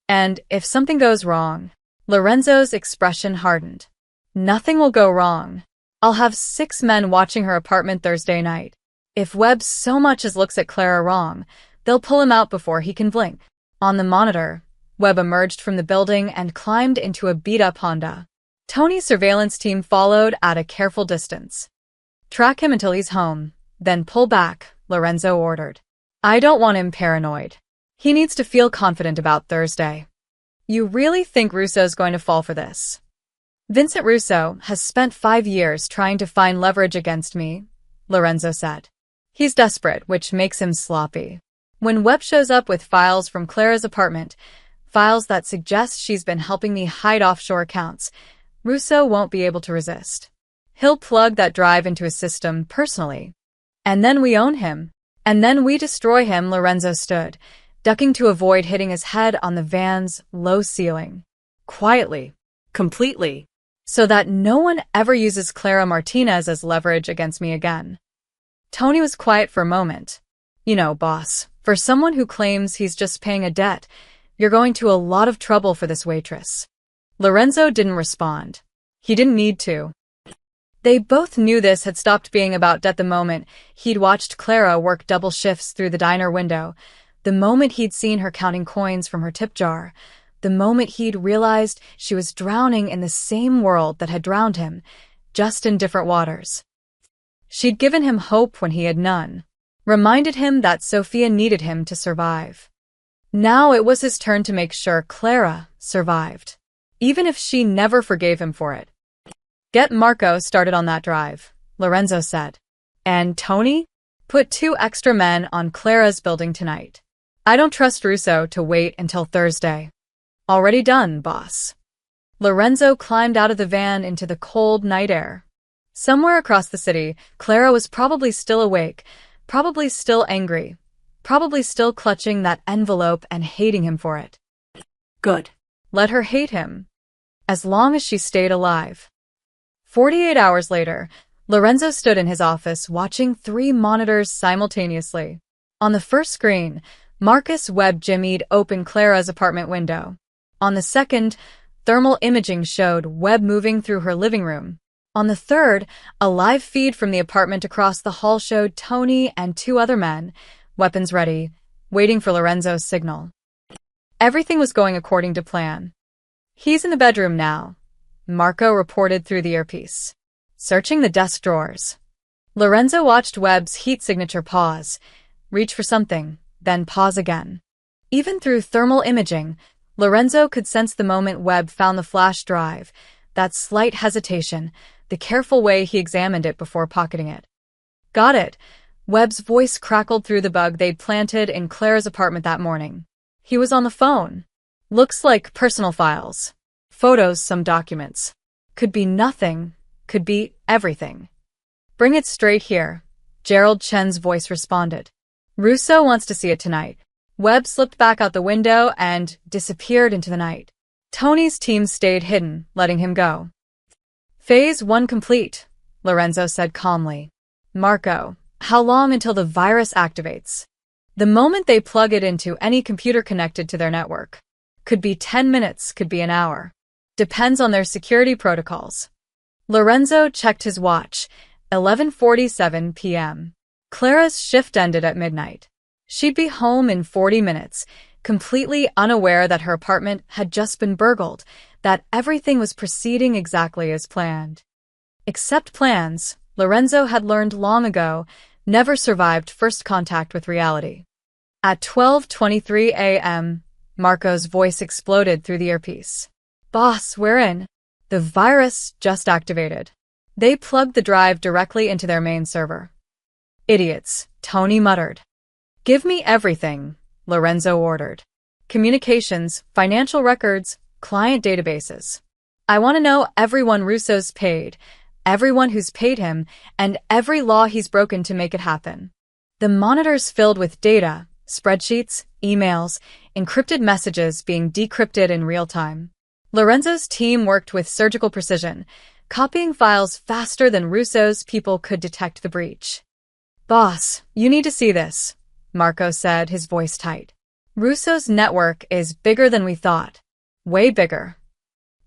And if something goes wrong, Lorenzo's expression hardened. Nothing will go wrong. I'll have 6 men watching her apartment Thursday night. If Webb so much as looks at Clara wrong, they'll pull him out before he can blink. On the monitor, Webb emerged from the building and climbed into a beat-up Honda. Tony's surveillance team followed at a careful distance. Track him until he's home, then pull back, Lorenzo ordered. I don't want him paranoid. He needs to feel confident about Thursday. You really think Russo's going to fall for this? Vincent Russo has spent 5 years trying to find leverage against me, Lorenzo said. He's desperate, which makes him sloppy. When Webb shows up with files from Clara's apartment, files that suggest she's been helping me hide offshore accounts, Russo won't be able to resist. He'll plug that drive into his system personally. And then we own him. And then we destroy him. Lorenzo stood, ducking to avoid hitting his head on the van's low ceiling. Quietly. Completely. So that no one ever uses Clara Martinez as leverage against me again. Tony was quiet for a moment. You know, boss, for someone who claims he's just paying a debt, you're going to a lot of trouble for this waitress. Lorenzo didn't respond. He didn't need to. They both knew this had stopped being about debt the moment he'd watched Clara work double shifts through the diner window, the moment he'd seen her counting coins from her tip jar, the moment he'd realized she was drowning in the same world that had drowned him, just in different waters. She'd given him hope when he had none, reminded him that Sophia needed him to survive. Now it was his turn to make sure Clara survived, even if she never forgave him for it. Get Marco started on that drive, Lorenzo said. And Tony? Put 2 extra men on Clara's building tonight. I don't trust Russo to wait until Thursday. Already done, boss. Lorenzo climbed out of the van into the cold night air. Somewhere across the city, Clara was probably still awake, probably still angry, probably still clutching that envelope and hating him for it. Good. Let her hate him. as long as she stayed alive. 48 hours later, Lorenzo stood in his office watching 3 monitors simultaneously. On the first screen, Marcus Webb jimmied open Clara's apartment window. On the second, thermal imaging showed Webb moving through her living room. On the third, a live feed from the apartment across the hall showed Tony and 2 other men, weapons ready, waiting for Lorenzo's signal. Everything was going according to plan. "He's in the bedroom now," Marco reported through the earpiece, searching the desk drawers. Lorenzo watched Webb's heat signature pause, reach for something, then pause again. Even through thermal imaging, Lorenzo could sense the moment Webb found the flash drive, that slight hesitation, the careful way he examined it before pocketing it. "Got it." Webb's voice crackled through the bug they'd planted in Clara's apartment that morning. He was on the phone. "Looks like personal files. Photos, some documents. Could be nothing, could be everything." "Bring it straight here," Gerald Chen's voice responded. "Russo wants to see it tonight." Webb slipped back out the window and disappeared into the night. Tony's team stayed hidden, letting him go. "Phase 1 complete," Lorenzo said calmly. "Marco, how long until the virus activates?" "The moment they plug it into any computer connected to their network. Could be 10 minutes, could be an hour. Depends on their security protocols." Lorenzo checked his watch, 11:47 p.m. Clara's shift ended at midnight. She'd be home in 40 minutes, completely unaware that her apartment had just been burgled, that everything was proceeding exactly as planned. Except plans, Lorenzo had learned long ago, never survived first contact with reality. At 12:23 a.m., Marco's voice exploded through the earpiece. "Boss, we're in. The virus just activated." They plugged the drive directly into their main server. "Idiots," Tony muttered. "Give me everything," Lorenzo ordered. "Communications, financial records, client databases. I want to know everyone Russo's paid, everyone who's paid him, and every law he's broken to make it happen." The monitors filled with data, spreadsheets, emails, encrypted messages being decrypted in real time. Lorenzo's team worked with surgical precision, copying files faster than Russo's people could detect the breach. "Boss, you need to see this," Marco said, his voice tight. "Russo's network is bigger than we thought. Way bigger."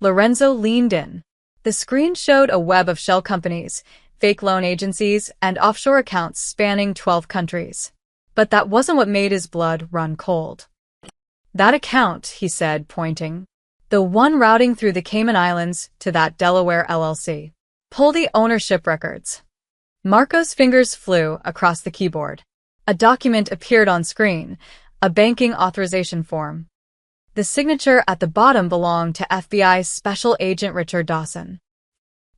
Lorenzo leaned in. The screen showed a web of shell companies, fake loan agencies, and offshore accounts spanning 12 countries. But that wasn't what made his blood run cold. "That account," he said, pointing. "The one routing through the Cayman Islands to that Delaware LLC. Pull the ownership records." Marco's fingers flew across the keyboard. A document appeared on screen, a banking authorization form. The signature at the bottom belonged to FBI Special Agent Richard Dawson.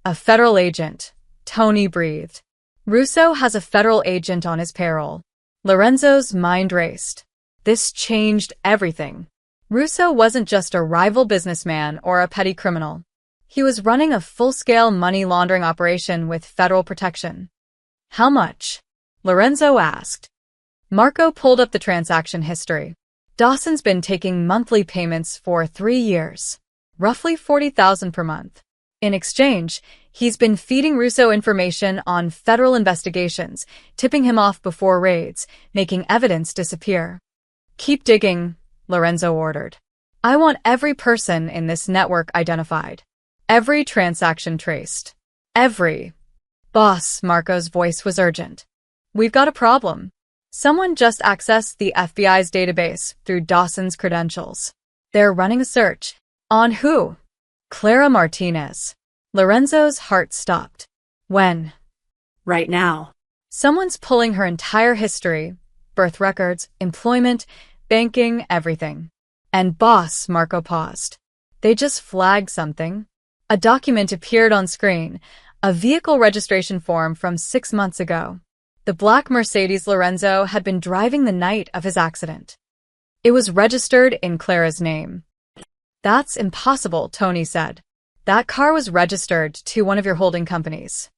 "A federal agent," Tony breathed. "Russo has a federal agent on his payroll." Lorenzo's mind raced. This changed everything. Russo wasn't just a rival businessman or a petty criminal. He was running a full-scale money laundering operation with federal protection. "How much?" Lorenzo asked. Marco pulled up the transaction history. Dawson's been taking monthly payments for 3 years, roughly $40,000 per month. In exchange, he's been feeding Russo information on federal investigations, tipping him off before raids, making evidence disappear. "Keep digging," Lorenzo ordered. "I want every person in this network identified. Every transaction traced. Every." "Boss," Marco's voice was urgent. "We've got a problem. Someone just accessed the FBI's database through Dawson's credentials. They're running a search." "On who?" "Clara Martinez." Lorenzo's heart stopped. "When?" Right now. "Someone's pulling her entire history, birth records, employment, banking, everything." "And boss," Marco paused. "They just flagged something." A document appeared on screen, a vehicle registration form from 6 months ago. The black Mercedes Lorenzo had been driving the night of his accident. It was registered in Clara's name. "That's impossible," Tony said. "That car was registered to one of your holding companies."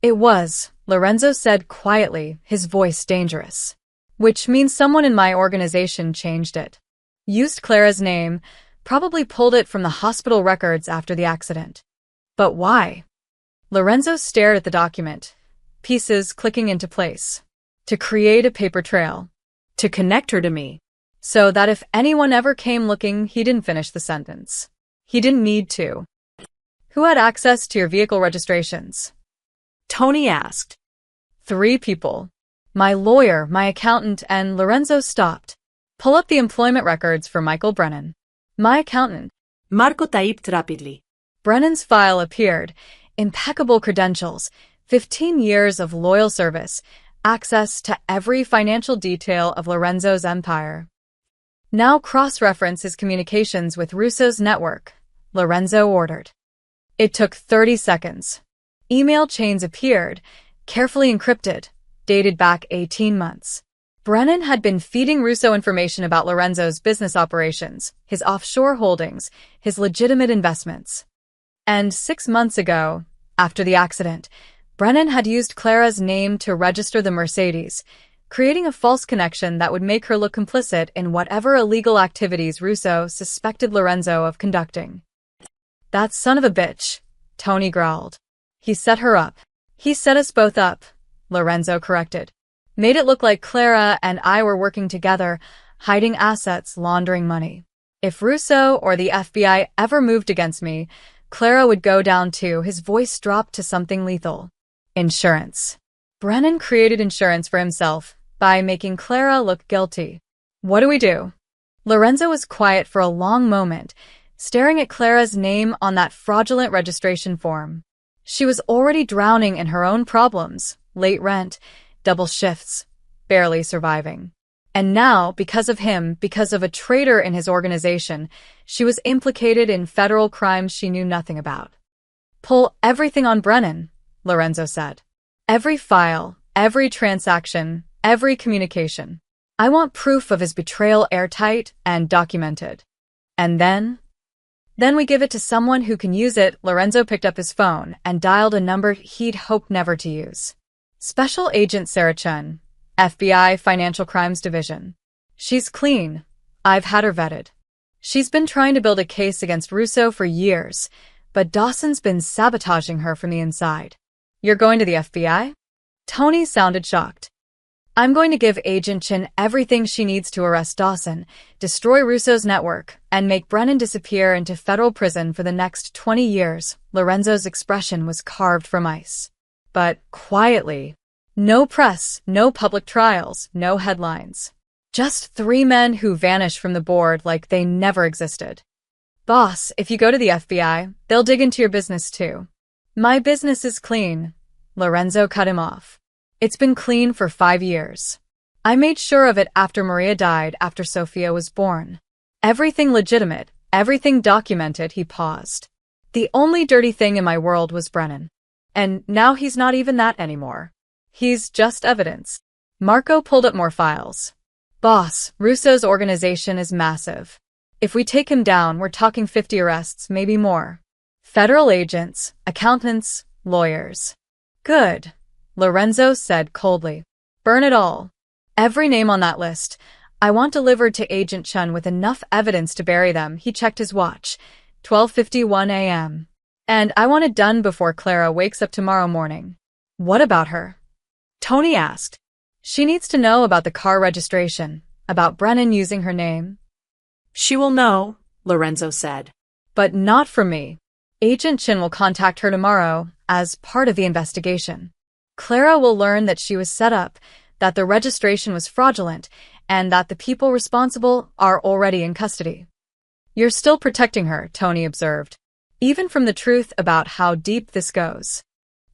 "It was," Lorenzo said quietly, his voice dangerous. "Which means someone in my organization changed it. Used Clara's name, Probably pulled it from the hospital records after the accident. But why? Lorenzo stared at the document, pieces clicking into place. To create a paper trail. To connect her to me. So that if anyone ever came looking, he didn't finish the sentence. He didn't need to. Who had access to your vehicle registrations? Tony asked. 3 people. My lawyer, my accountant, and Lorenzo stopped. Pull up the employment records for Michael Brennan. My accountant. Marco typed rapidly. Brennan's file appeared. Impeccable credentials, 15 years of loyal service, access to every financial detail of Lorenzo's empire. Now cross-reference his communications with Russo's network, Lorenzo ordered. It took 30 seconds. Email chains appeared, carefully encrypted, dated back 18 months. Brennan had been feeding Russo information about Lorenzo's business operations, his offshore holdings, his legitimate investments. And 6 months ago, after the accident, Brennan had used Clara's name to register the Mercedes, creating a false connection that would make her look complicit in whatever illegal activities Russo suspected Lorenzo of conducting. That son of a bitch, Tony growled. He set her up. He set us both up, Lorenzo corrected. Made it look like Clara and I were working together, hiding assets, laundering money. If Russo or the FBI ever moved against me, Clara would go down too. His voice dropped to something lethal. Insurance. Brennan created insurance for himself by making Clara look guilty. What do we do? Lorenzo was quiet for a long moment, staring at Clara's name on that fraudulent registration form. She was already drowning in her own problems, late rent, double shifts, barely surviving. And now, because of him, because of a traitor in his organization, she was implicated in federal crimes she knew nothing about. Pull everything on Brennan, Lorenzo said. Every file, every transaction, every communication. I want proof of his betrayal airtight and documented. And then we give it to someone who can use it. Lorenzo picked up his phone and dialed a number he'd hoped never to use. Special Agent Sarah Chun, FBI Financial Crimes Division. She's clean. I've had her vetted. She's been trying to build a case against Russo for years, but Dawson's been sabotaging her from the inside. You're going to the FBI? Tony sounded shocked. I'm going to give Agent Chin everything she needs to arrest Dawson, destroy Russo's network, and make Brennan disappear into federal prison for the next 20 years. Lorenzo's expression was carved from ice. But quietly. No press, no public trials, no headlines. Just 3 men who vanish from the board like they never existed. Boss, if you go to the FBI, they'll dig into your business too. My business is clean. Lorenzo cut him off. It's been clean for 5 years. I made sure of it after Maria died, after Sophia was born. Everything legitimate, everything documented. He paused. The only dirty thing in my world was Brennan. And now he's not even that anymore. He's just evidence. Marco pulled up more files. Boss, Russo's organization is massive. If we take him down, we're talking 50 arrests, maybe more. Federal agents, accountants, lawyers. Good, Lorenzo said coldly. Burn it all. Every name on that list. I want delivered to Agent Chun with enough evidence to bury them. He checked his watch. 12:51 a.m. And I want it done before Clara wakes up tomorrow morning. What about her? Tony asked. She needs to know about the car registration, about Brennan using her name. She will know, Lorenzo said. But not from me. Agent Chin will contact her tomorrow as part of the investigation. Clara will learn that she was set up, that the registration was fraudulent, and that the people responsible are already in custody. You're still protecting her, Tony observed, even from the truth about how deep this goes.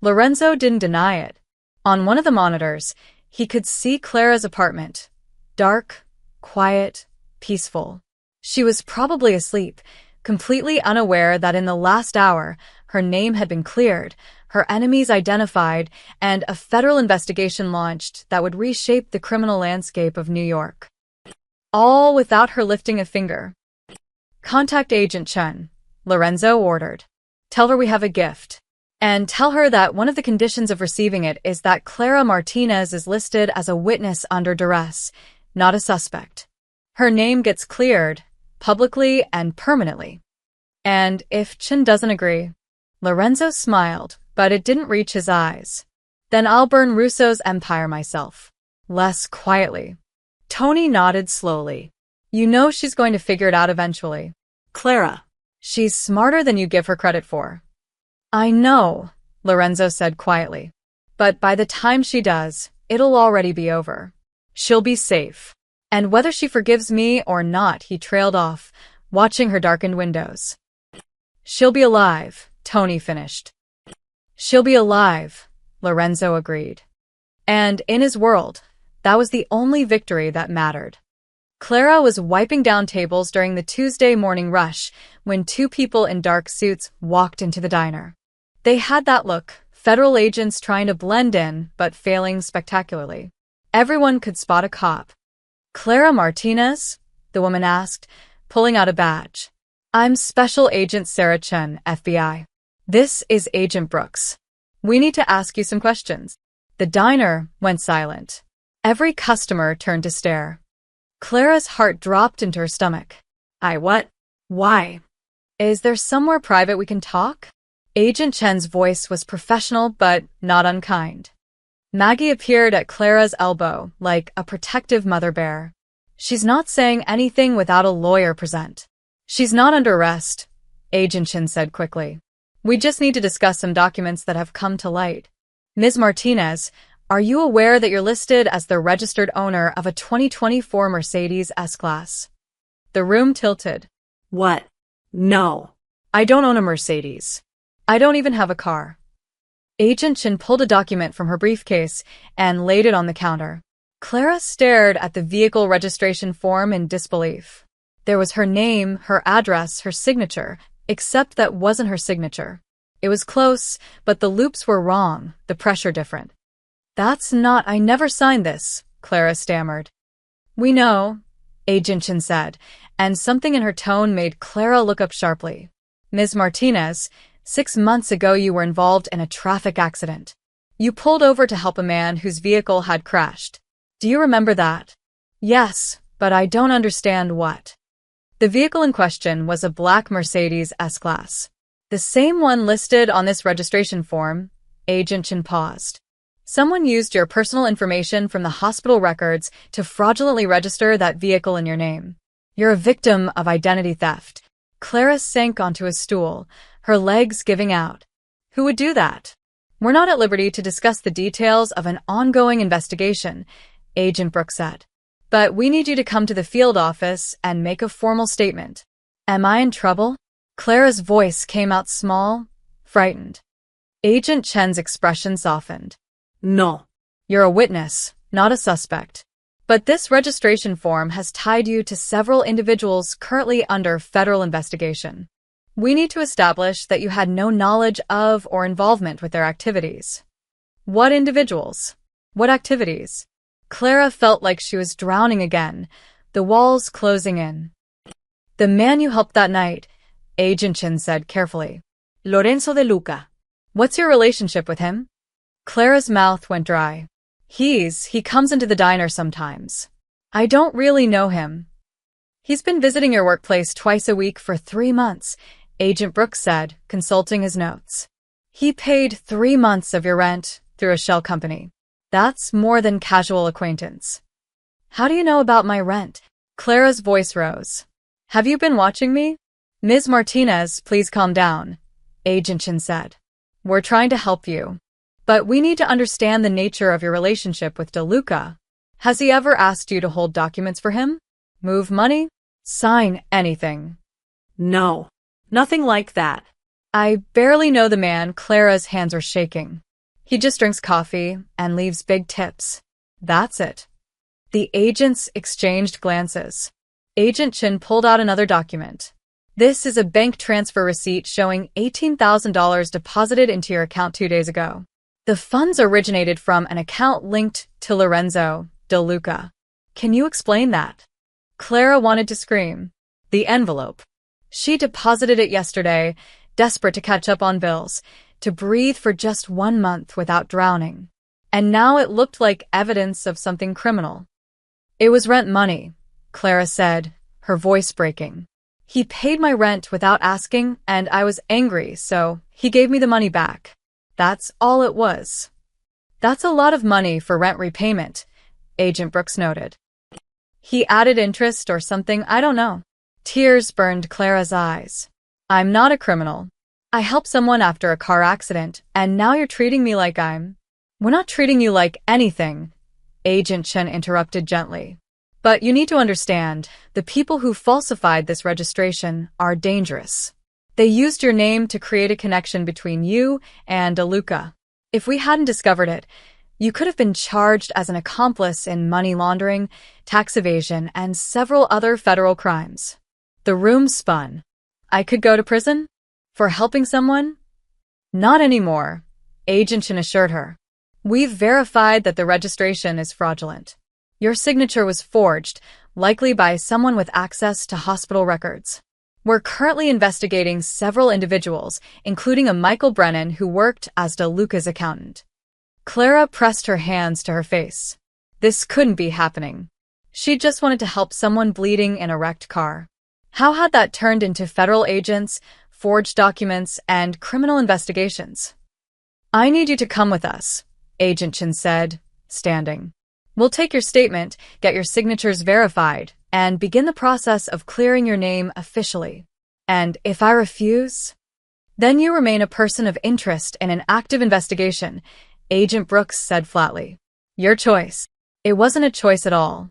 Lorenzo didn't deny it. On one of the monitors, he could see Clara's apartment. Dark, quiet, peaceful. She was probably asleep, completely unaware that in the last hour, her name had been cleared, her enemies identified, and a federal investigation launched that would reshape the criminal landscape of New York. All without her lifting a finger. Contact Agent Chun, Lorenzo ordered. Tell her we have a gift. And tell her that one of the conditions of receiving it is that Clara Martinez is listed as a witness under duress, not a suspect. Her name gets cleared, publicly and permanently. And if Chin doesn't agree? Lorenzo smiled, but it didn't reach his eyes. Then I'll burn Russo's empire myself. Less quietly. Tony nodded slowly. You know she's going to figure it out eventually. Clara. She's smarter than you give her credit for. I know, Lorenzo said quietly. But by the time she does, it'll already be over. She'll be safe. And whether she forgives me or not, he trailed off, watching her darkened windows. She'll be alive, Tony finished. She'll be alive, Lorenzo agreed. And in his world, that was the only victory that mattered. Clara was wiping down tables during the Tuesday morning rush when two people in dark suits walked into the diner. They had that look, federal agents trying to blend in but failing spectacularly. Everyone could spot a cop. Clara Martinez? The woman asked, pulling out a badge. I'm Special Agent Sarah Chen, FBI. This is Agent Brooks. We need to ask you some questions. The diner went silent. Every customer turned to stare. Clara's heart dropped into her stomach. What? Why? Is there somewhere private we can talk? Agent Chen's voice was professional but not unkind. Maggie appeared at Clara's elbow like a protective mother bear. She's not saying anything without a lawyer present. She's not under arrest, Agent Chen said quickly. We just need to discuss some documents that have come to light. Ms. Martinez, are you aware that you're listed as the registered owner of a 2024 Mercedes S-Class? The room tilted. What? No. I don't own a Mercedes. I don't even have a car. Agent Chen pulled a document from her briefcase and laid it on the counter. Clara stared at the vehicle registration form in disbelief. There was her name, her address, her signature, except that wasn't her signature. It was close, but the loops were wrong, the pressure different. I never signed this, Clara stammered. We know, Agent Chen said, and something in her tone made Clara look up sharply. Ms. Martinez, 6 months ago you were involved in a traffic accident. You pulled over to help a man whose vehicle had crashed. Do you remember that? Yes, but I don't understand what. The vehicle in question was a black Mercedes S-Class. The same one listed on this registration form. Agent Chen paused. Someone used your personal information from the hospital records to fraudulently register that vehicle in your name. You're a victim of identity theft. Clara sank onto a stool, her legs giving out. Who would do that? We're not at liberty to discuss the details of an ongoing investigation, Agent Brooks said. But we need you to come to the field office and make a formal statement. Am I in trouble? Clara's voice came out small, frightened. Agent Chen's expression softened. No. You're a witness, not a suspect. But this registration form has tied you to several individuals currently under federal investigation. We need to establish that you had no knowledge of or involvement with their activities. What individuals? What activities? Clara felt like she was drowning again, the walls closing in. The man you helped that night, Agent Chen said carefully. Lorenzo de Luca. What's your relationship with him? Clara's mouth went dry. He comes into the diner sometimes. I don't really know him. He's been visiting your workplace twice a week for 3 months, Agent Brooks said, consulting his notes. He paid 3 months of your rent through a shell company. That's more than casual acquaintance. How do you know about my rent? Clara's voice rose. Have you been watching me? Ms. Martinez, please calm down, Agent Chen said. We're trying to help you. But we need to understand the nature of your relationship with De Luca. Has he ever asked you to hold documents for him? Move money? Sign anything? No. Nothing like that. I barely know the man. Clara's hands are shaking. He just drinks coffee and leaves big tips. That's it. The agents exchanged glances. Agent Chen pulled out another document. This is a bank transfer receipt showing $18,000 deposited into your account 2 days ago. The funds originated from an account linked to Lorenzo de Luca. Can you explain that? Clara wanted to scream. The envelope. She deposited it yesterday, desperate to catch up on bills, to breathe for just 1 month without drowning. And now it looked like evidence of something criminal. It was rent money, Clara said, her voice breaking. He paid my rent without asking, and I was angry, so he gave me the money back. That's all it was. That's a lot of money for rent repayment, Agent Brooks noted. He added interest or something, I don't know. Tears burned Clara's eyes. I'm not a criminal. I helped someone after a car accident, and now you're treating me like We're not treating you like anything, Agent Chen interrupted gently. But you need to understand, the people who falsified this registration are dangerous. They used your name to create a connection between you and Luca. If we hadn't discovered it, you could have been charged as an accomplice in money laundering, tax evasion, and several other federal crimes. The room spun. I could go to prison? For helping someone? Not anymore, Agent Chen assured her. We've verified that the registration is fraudulent. Your signature was forged, likely by someone with access to hospital records. We're currently investigating several individuals, including a Michael Brennan who worked as DeLuca's accountant. Clara pressed her hands to her face. This couldn't be happening. She just wanted to help someone bleeding in a wrecked car. How had that turned into federal agents, forged documents, and criminal investigations? I need you to come with us, Agent Chen said, standing. We'll take your statement, get your signatures verified, and begin the process of clearing your name officially. And if I refuse? Then you remain a person of interest in an active investigation, Agent Brooks said flatly. Your choice. It wasn't a choice at all.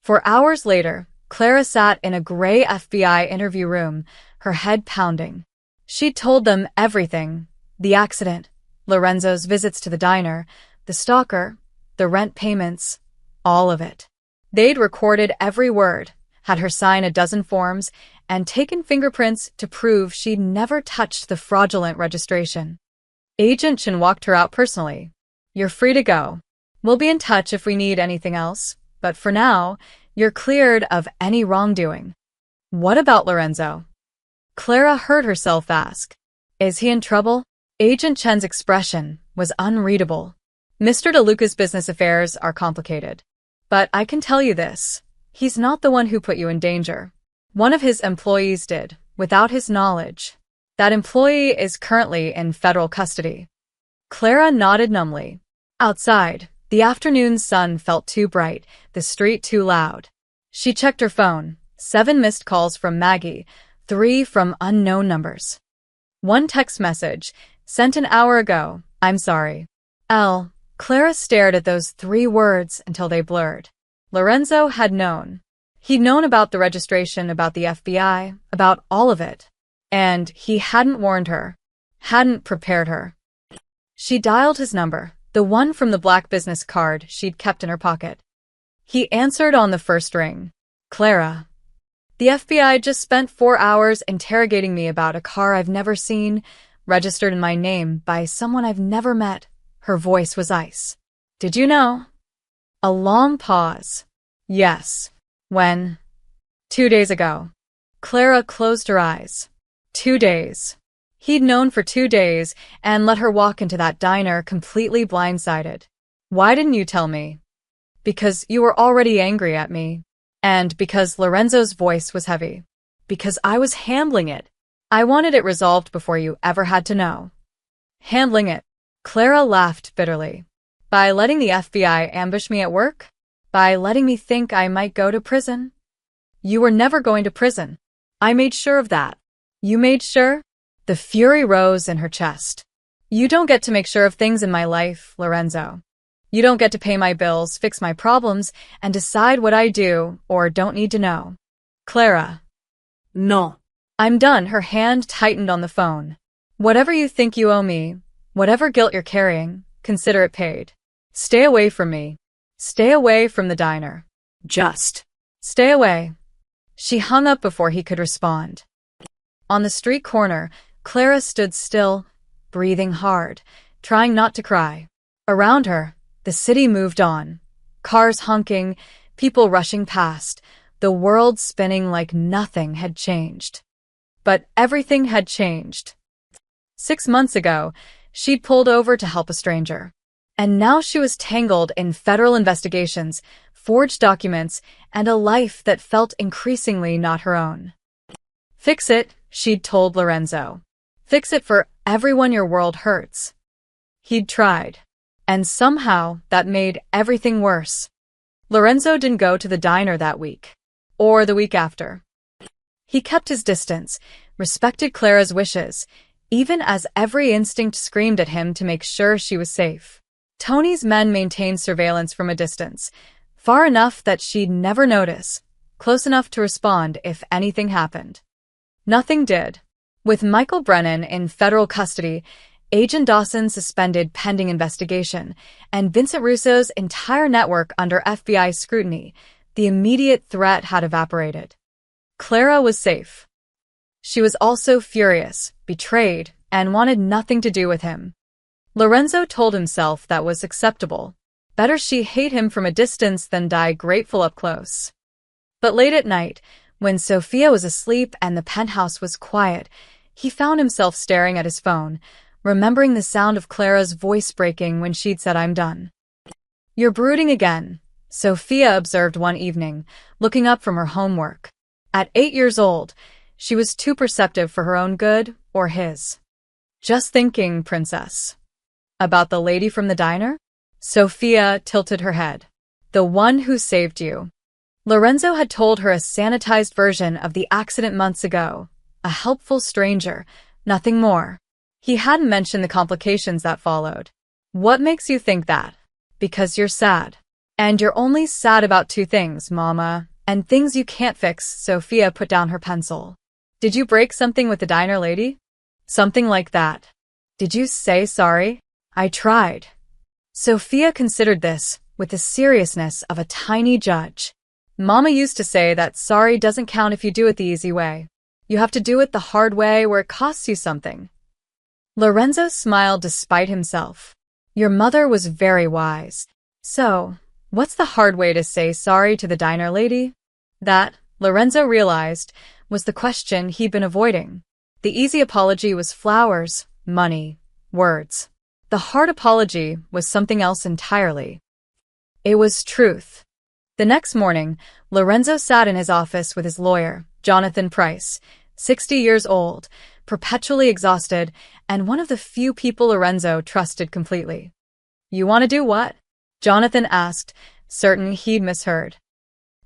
For hours later, Clara sat in a gray FBI interview room, her head pounding. She'd told them everything. The accident, Lorenzo's visits to the diner, the stalker, the rent payments, all of it. They'd recorded every word, had her sign a dozen forms, and taken fingerprints to prove she'd never touched the fraudulent registration. Agent Chen walked her out personally. You're free to go. We'll be in touch if we need anything else, but for now, you're cleared of any wrongdoing. What about Lorenzo? Clara heard herself ask. Is he in trouble? Agent Chen's expression was unreadable. Mr. DeLuca's business affairs are complicated. But I can tell you this. He's not the one who put you in danger. One of his employees did, without his knowledge. That employee is currently in federal custody. Clara nodded numbly. Outside, the afternoon sun felt too bright, the street too loud. She checked her phone. 7 missed calls from Maggie, 3 from unknown numbers. 1 text message, sent an hour ago, I'm sorry. Clara stared at those 3 words until they blurred. Lorenzo had known. He'd known about the registration, about the FBI, about all of it. And he hadn't warned her, hadn't prepared her. She dialed his number, the one from the black business card she'd kept in her pocket. He answered on the first ring. Clara. The FBI just spent 4 hours interrogating me about a car I've never seen, registered in my name by someone I've never met. Her voice was ice. Did you know? A long pause. Yes. When? 2 days ago. Clara closed her eyes. 2 days. He'd known for 2 days and let her walk into that diner completely blindsided. Why didn't you tell me? Because you were already angry at me. And because Lorenzo's voice was heavy. Because I was handling it. I wanted it resolved before you ever had to know. Handling it. Clara laughed bitterly. By letting the FBI ambush me at work? By letting me think I might go to prison? You were never going to prison. I made sure of that. You made sure? The fury rose in her chest. You don't get to make sure of things in my life, Lorenzo. You don't get to pay my bills, fix my problems, and decide what I do or don't need to know. Clara. No. I'm done. Her hand tightened on the phone. Whatever you think you owe me, whatever guilt you're carrying, consider it paid. Stay away from me. Stay away from the diner. Just. Stay away. She hung up before he could respond. On the street corner, Clara stood still, breathing hard, trying not to cry. Around her, the city moved on. Cars honking, people rushing past, the world spinning like nothing had changed. But everything had changed. 6 months ago, she'd pulled over to help a stranger. And now she was tangled in federal investigations, forged documents, and a life that felt increasingly not her own. Fix it, she'd told Lorenzo. Fix it for everyone your world hurts. He'd tried. And somehow that made everything worse. Lorenzo didn't go to the diner that week. Or the week after. He kept his distance, respected Clara's wishes, even as every instinct screamed at him to make sure she was safe. Tony's men maintained surveillance from a distance, far enough that she'd never notice, close enough to respond if anything happened. Nothing did. With Michael Brennan in federal custody, Agent Dawson suspended pending investigation, and Vincent Russo's entire network under FBI scrutiny, the immediate threat had evaporated. Clara was safe. She was also furious, betrayed, and wanted nothing to do with him. Lorenzo told himself that was acceptable. Better she hate him from a distance than die grateful up close. But late at night, when Sophia was asleep and the penthouse was quiet, he found himself staring at his phone, remembering the sound of Clara's voice breaking when she'd said, "I'm done." "You're brooding again," Sophia observed one evening, looking up from her homework. At 8 years old, she was too perceptive for her own good or his. "Just thinking, princess." "About the lady from the diner?" Sophia tilted her head. "The one who saved you." Lorenzo had told her a sanitized version of the accident months ago, a helpful stranger, nothing more. He hadn't mentioned the complications that followed. "What makes you think that?" "Because you're sad. And you're only sad about 2 things, Mama, and things you can't fix." Sophia put down her pencil. "Did you break something with the diner lady?" "Something like that." "Did you say sorry?" "I tried." Sophia considered this with the seriousness of a tiny judge. "Mama used to say that sorry doesn't count if you do it the easy way. You have to do it the hard way where it costs you something." Lorenzo smiled despite himself. "Your mother was very wise. So, what's the hard way to say sorry to the diner lady?" That, Lorenzo realized, was the question he'd been avoiding. The easy apology was flowers, money, words. The hard apology was something else entirely. It was truth. The next morning, Lorenzo sat in his office with his lawyer, Jonathan Price, 60 years old, perpetually exhausted, and one of the few people Lorenzo trusted completely. "You want to do what?" Jonathan asked, certain he'd misheard.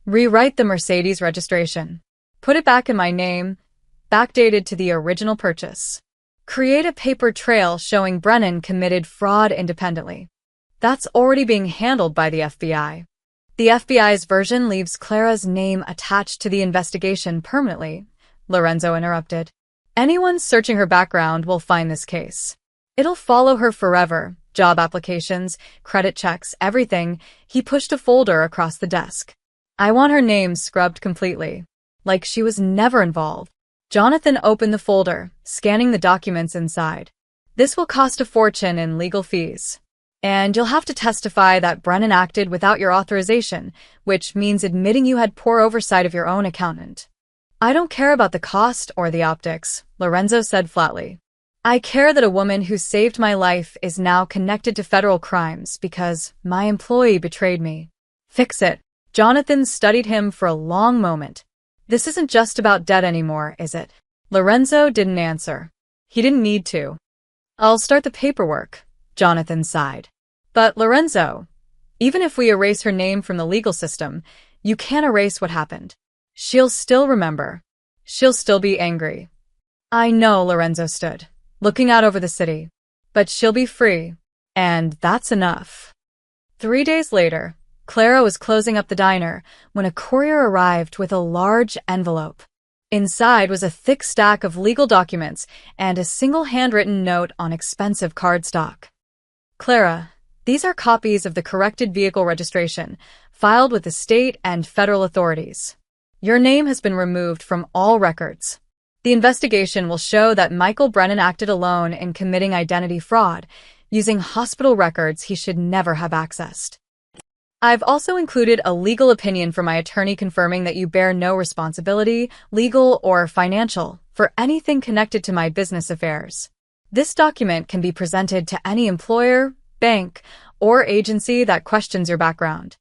"Rewrite the Mercedes registration. Put it back in my name, backdated to the original purchase. Create a paper trail showing Brennan committed fraud independently." "That's already being handled by the FBI." "The FBI's version leaves Clara's name attached to the investigation permanently," Lorenzo interrupted. "Anyone searching her background will find this case. It'll follow her forever. Job applications, credit checks, everything." He pushed a folder across the desk. "I want her name scrubbed completely. Like she was never involved." Jonathan opened the folder, scanning the documents inside. "This will cost a fortune in legal fees. And you'll have to testify that Brennan acted without your authorization, which means admitting you had poor oversight of your own accountant." "I don't care about the cost or the optics," Lorenzo said flatly. "I care that a woman who saved my life is now connected to federal crimes because my employee betrayed me." "Fix it." Jonathan studied him for a long moment. "This isn't just about debt anymore, is it?" Lorenzo didn't answer. He didn't need to. "I'll start the paperwork," Jonathan sighed. "But Lorenzo, even if we erase her name from the legal system, you can't erase what happened. She'll still remember. She'll still be angry." "I know," Lorenzo stood, looking out over the city. "But she'll be free. And that's enough." 3 days later, Clara was closing up the diner when a courier arrived with a large envelope. Inside was a thick stack of legal documents and a single handwritten note on expensive cardstock. "Clara, these are copies of the corrected vehicle registration, filed with the state and federal authorities. Your name has been removed from all records. The investigation will show that Michael Brennan acted alone in committing identity fraud, using hospital records he should never have accessed. I've also included a legal opinion from my attorney confirming that you bear no responsibility, legal or financial, for anything connected to my business affairs. This document can be presented to any employer, bank, or agency that questions your background.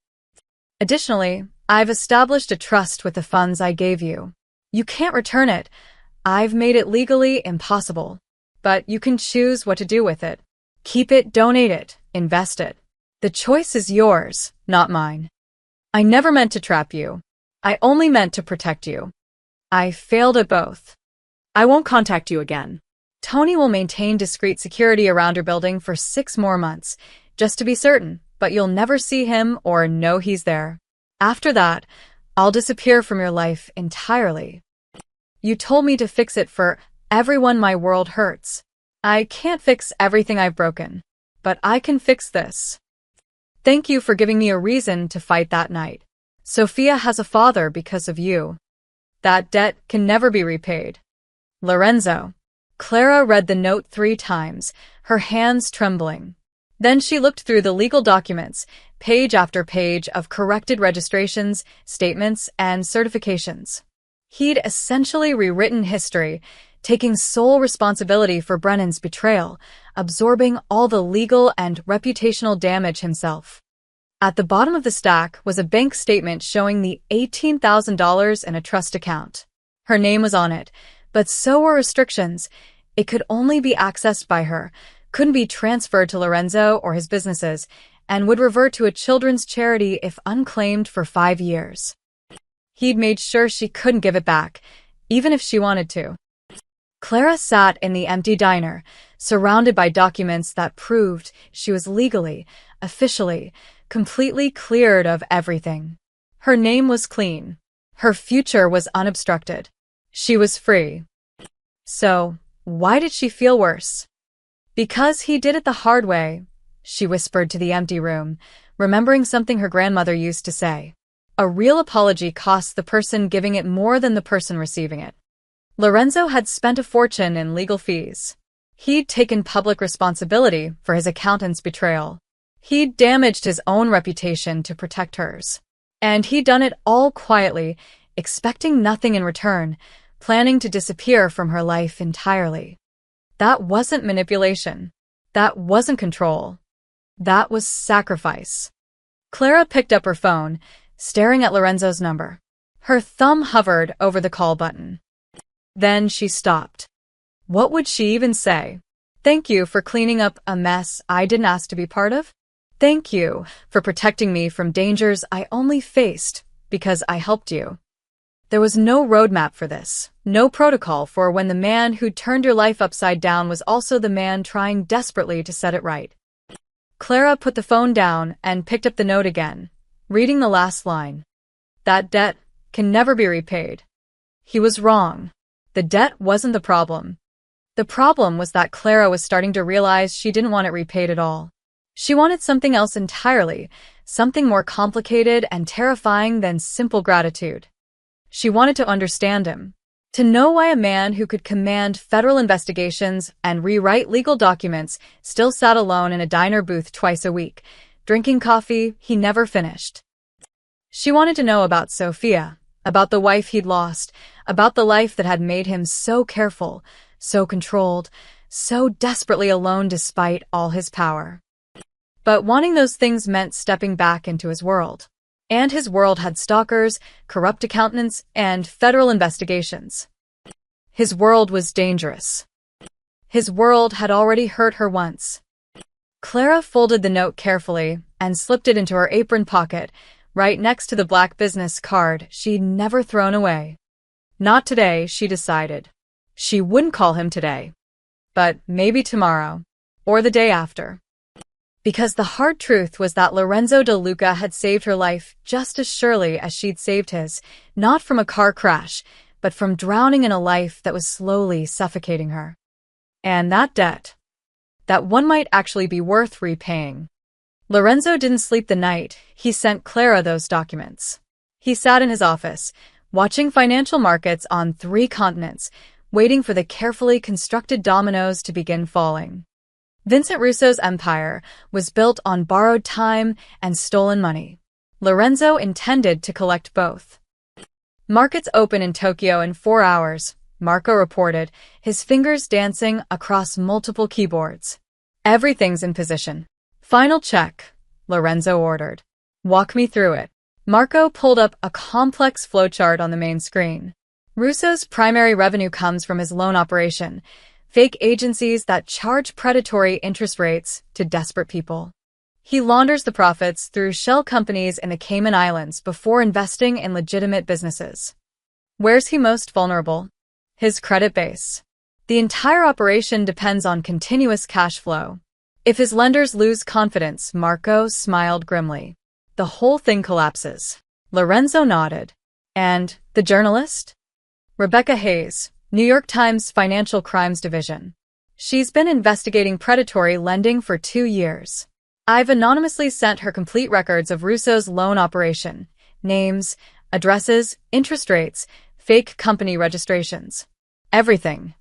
Additionally, I've established a trust with the funds I gave you. You can't return it, I've made it legally impossible, but you can choose what to do with it. Keep it, donate it, invest it. The choice is yours, not mine. I never meant to trap you. I only meant to protect you. I failed at both. I won't contact you again. Tony will maintain discreet security around your building for 6 more months, just to be certain, but you'll never see him or know he's there. After that, I'll disappear from your life entirely. You told me to fix it for everyone. My world hurts. I can't fix everything I've broken, but I can fix this. Thank you for giving me a reason to fight that night. Sophia has a father because of you. That debt can never be repaid. Lorenzo. Clara read the note 3 times, her hands trembling. Then she looked through the legal documents, page after page of corrected registrations, statements, and certifications. He'd essentially rewritten history, taking sole responsibility for Brennan's betrayal, absorbing all the legal and reputational damage himself. At the bottom of the stack was a bank statement showing the $18,000 in a trust account. Her name was on it, but so were restrictions. It could only be accessed by her, couldn't be transferred to Lorenzo or his businesses, and would revert to a children's charity if unclaimed for 5 years. He'd made sure she couldn't give it back, even if she wanted to. Clara sat in the empty diner, surrounded by documents that proved she was legally, officially, completely cleared of everything. Her name was clean. Her future was unobstructed. She was free. So, why did she feel worse? Because he did it the hard way, she whispered to the empty room, remembering something her grandmother used to say. A real apology costs the person giving it more than the person receiving it. Lorenzo had spent a fortune in legal fees. He'd taken public responsibility for his accountant's betrayal. He'd damaged his own reputation to protect hers. And he'd done it all quietly, expecting nothing in return, planning to disappear from her life entirely. That wasn't manipulation. That wasn't control. That was sacrifice. Clara picked up her phone, staring at Lorenzo's number. Her thumb hovered over the call button. Then she stopped. What would she even say? Thank you for cleaning up a mess I didn't ask to be part of. Thank you for protecting me from dangers I only faced because I helped you. There was no roadmap for this, no protocol for when the man who turned your life upside down was also the man trying desperately to set it right. Clara put the phone down and picked up the note again, reading the last line. That debt can never be repaid. He was wrong. The debt wasn't the problem. The problem was that Clara was starting to realize she didn't want it repaid at all. She wanted something else entirely, something more complicated and terrifying than simple gratitude. She wanted to understand him, to know why a man who could command federal investigations and rewrite legal documents still sat alone in a diner booth twice a week, drinking coffee he never finished. She wanted to know about Sophia, about the wife he'd lost, about the life that had made him so careful, so controlled, so desperately alone despite all his power. But wanting those things meant stepping back into his world. And his world had stalkers, corrupt accountants, and federal investigations. His world was dangerous. His world had already hurt her once. Clara folded the note carefully and slipped it into her apron pocket, right next to the black business card she'd never thrown away. Not today, she decided. She wouldn't call him today. But maybe tomorrow, or the day after. Because the hard truth was that Lorenzo De Luca had saved her life just as surely as she'd saved his, not from a car crash, but from drowning in a life that was slowly suffocating her. And that debt, that one might actually be worth repaying. Lorenzo didn't sleep the night he sent Clara those documents. He sat in his office, watching financial markets on 3 continents, waiting for the carefully constructed dominoes to begin falling. Vincent Russo's empire was built on borrowed time and stolen money. Lorenzo intended to collect both. Markets open in Tokyo in 4 hours, Marco reported, his fingers dancing across multiple keyboards. Everything's in position. Final check, Lorenzo ordered. Walk me through it. Marco pulled up a complex flowchart on the main screen. Russo's primary revenue comes from his loan operation, fake agencies that charge predatory interest rates to desperate people. He launders the profits through shell companies in the Cayman Islands before investing in legitimate businesses. Where's he most vulnerable? His credit base. The entire operation depends on continuous cash flow. If his lenders lose confidence, Marco smiled grimly. The whole thing collapses. Lorenzo nodded. And the journalist? Rebecca Hayes, New York Times Financial Crimes Division. She's been investigating predatory lending for 2 years. I've anonymously sent her complete records of Russo's loan operation, names, addresses, interest rates, fake company registrations. Everything.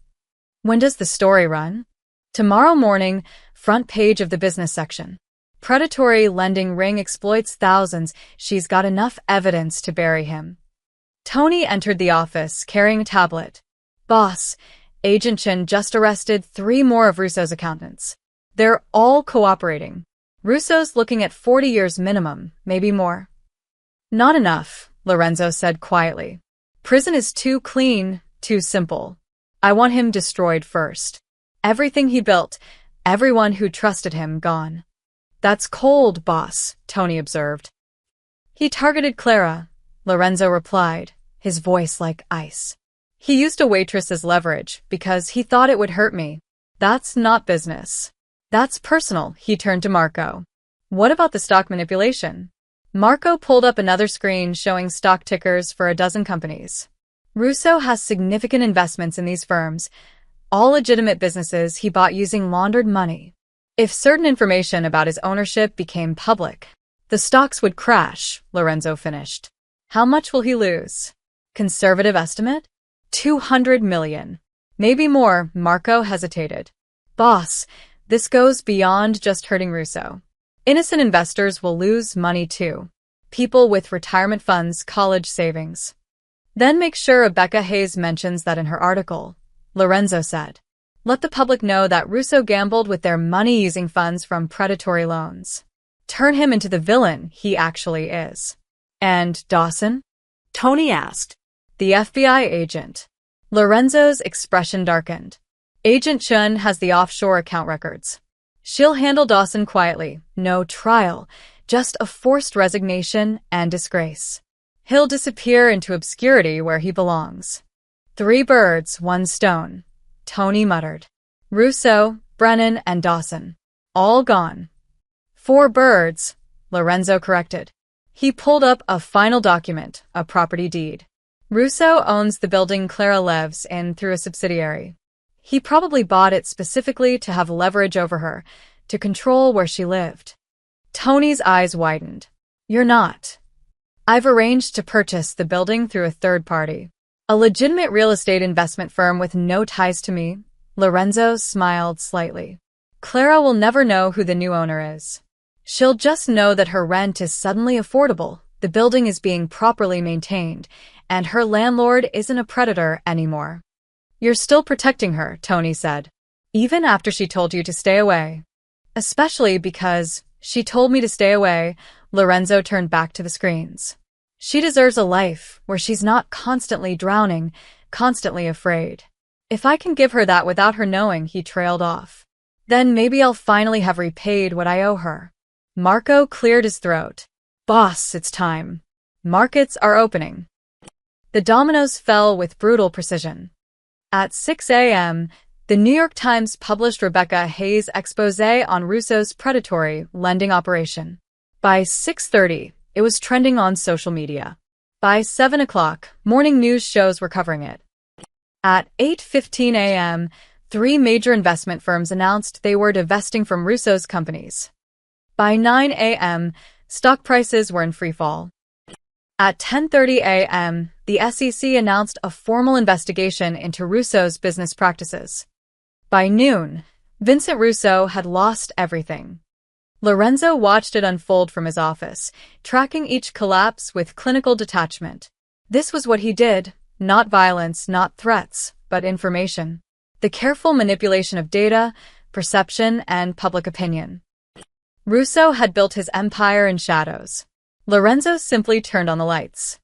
When does the story run? Tomorrow morning, front page of the business section. Predatory lending ring exploits thousands. She's got enough evidence to bury him. Tony entered the office, carrying a tablet. Boss, Agent Chen just arrested 3 more of Russo's accountants. They're all cooperating. Russo's looking at 40 years minimum, maybe more. Not enough, Lorenzo said quietly. Prison is too clean, too simple. I want him destroyed first. Everything he built, everyone who trusted him, gone. That's cold, boss, Tony observed. He targeted Clara, Lorenzo replied, his voice like ice. He used a waitress as leverage because he thought it would hurt me. That's not business. That's personal. He turned to Marco. What about the stock manipulation? Marco pulled up another screen showing stock tickers for a dozen companies. Russo has significant investments in these firms, all legitimate businesses he bought using laundered money. If certain information about his ownership became public, the stocks would crash, Lorenzo finished. How much will he lose? Conservative estimate? 200 million. Maybe more, Marco hesitated. Boss, this goes beyond just hurting Russo. Innocent investors will lose money too. People with retirement funds, college savings. Then make sure Rebecca Hayes mentions that in her article, Lorenzo said. Let the public know that Russo gambled with their money using funds from predatory loans. Turn him into the villain he actually is. And Dawson? Tony asked. The FBI agent. Lorenzo's expression darkened. Agent Chun has the offshore account records. She'll handle Dawson quietly, no trial, just a forced resignation and disgrace. He'll disappear into obscurity where he belongs. 3 birds, 1 stone, Tony muttered. Russo, Brennan, and Dawson. All gone. 4 birds, Lorenzo corrected. He pulled up a final document, a property deed. Russo owns the building Clara lives in through a subsidiary. He probably bought it specifically to have leverage over her, to control where she lived. Tony's eyes widened. You're not. I've arranged to purchase the building through a third party. A legitimate real estate investment firm with no ties to me. Lorenzo smiled slightly. Clara will never know who the new owner is. She'll just know that her rent is suddenly affordable, the building is being properly maintained, and her landlord isn't a predator anymore. You're still protecting her, Tony said. Even after she told you to stay away. Especially because she told me to stay away, Lorenzo turned back to the screens. She deserves a life where she's not constantly drowning, constantly afraid. If I can give her that without her knowing, he trailed off. Then maybe I'll finally have repaid what I owe her. Marco cleared his throat. Boss, it's time. Markets are opening. The dominoes fell with brutal precision. At 6 a.m., the New York Times published Rebecca Hayes' exposé on Russo's predatory lending operation. By 6:30, it was trending on social media. By 7 o'clock, morning news shows were covering it. At 8:15 a.m., 3 major investment firms announced they were divesting from Russo's companies. By 9 a.m., stock prices were in freefall. At 10:30 a.m., the SEC announced a formal investigation into Russo's business practices. By noon, Vincent Russo had lost everything. Lorenzo watched it unfold from his office, tracking each collapse with clinical detachment. This was what he did, not violence, not threats, but information. The careful manipulation of data, perception, and public opinion. Russo had built his empire in shadows. Lorenzo simply turned on the lights.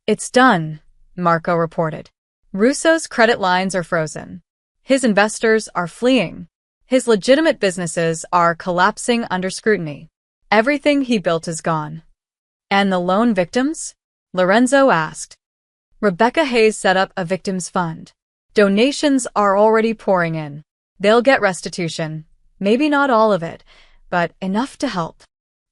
It's done, Marco reported. Russo's credit lines are frozen. His investors are fleeing. His legitimate businesses are collapsing under scrutiny. Everything he built is gone. And the loan victims? Lorenzo asked. Rebecca Hayes set up a victims fund. Donations are already pouring in. They'll get restitution. Maybe not all of it, but enough to help.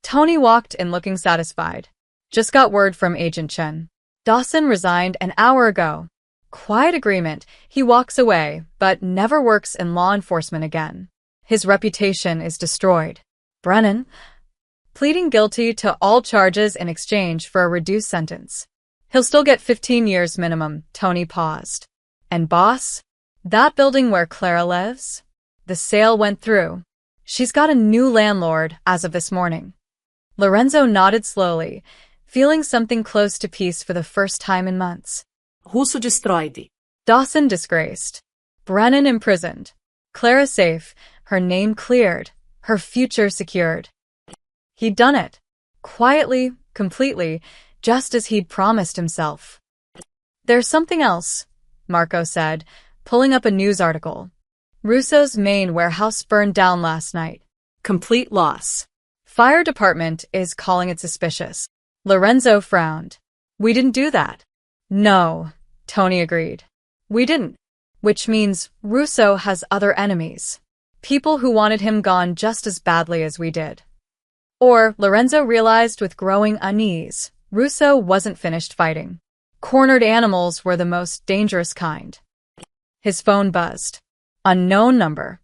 Tony walked in looking satisfied. Just got word from Agent Chen. Dawson resigned an hour ago. Quiet agreement. He walks away, but never works in law enforcement again. His reputation is destroyed. Brennan, pleading guilty to all charges in exchange for a reduced sentence. He'll still get 15 years minimum, Tony paused. And boss? That building where Clara lives? The sale went through. She's got a new landlord as of this morning. Lorenzo nodded slowly, feeling something close to peace for the first time in months. Russo destroyed. Dawson disgraced. Brennan imprisoned. Clara safe, her name cleared, her future secured. He'd done it. Quietly, completely, just as he'd promised himself. There's something else, Marco said, pulling up a news article. Russo's main warehouse burned down last night. Complete loss. Fire department is calling it suspicious. Lorenzo frowned. We didn't do that. No, Tony agreed. We didn't. Which means Russo has other enemies. People who wanted him gone just as badly as we did. Or, Lorenzo realized with growing unease, Russo wasn't finished fighting. Cornered animals were the most dangerous kind. His phone buzzed. Unknown number.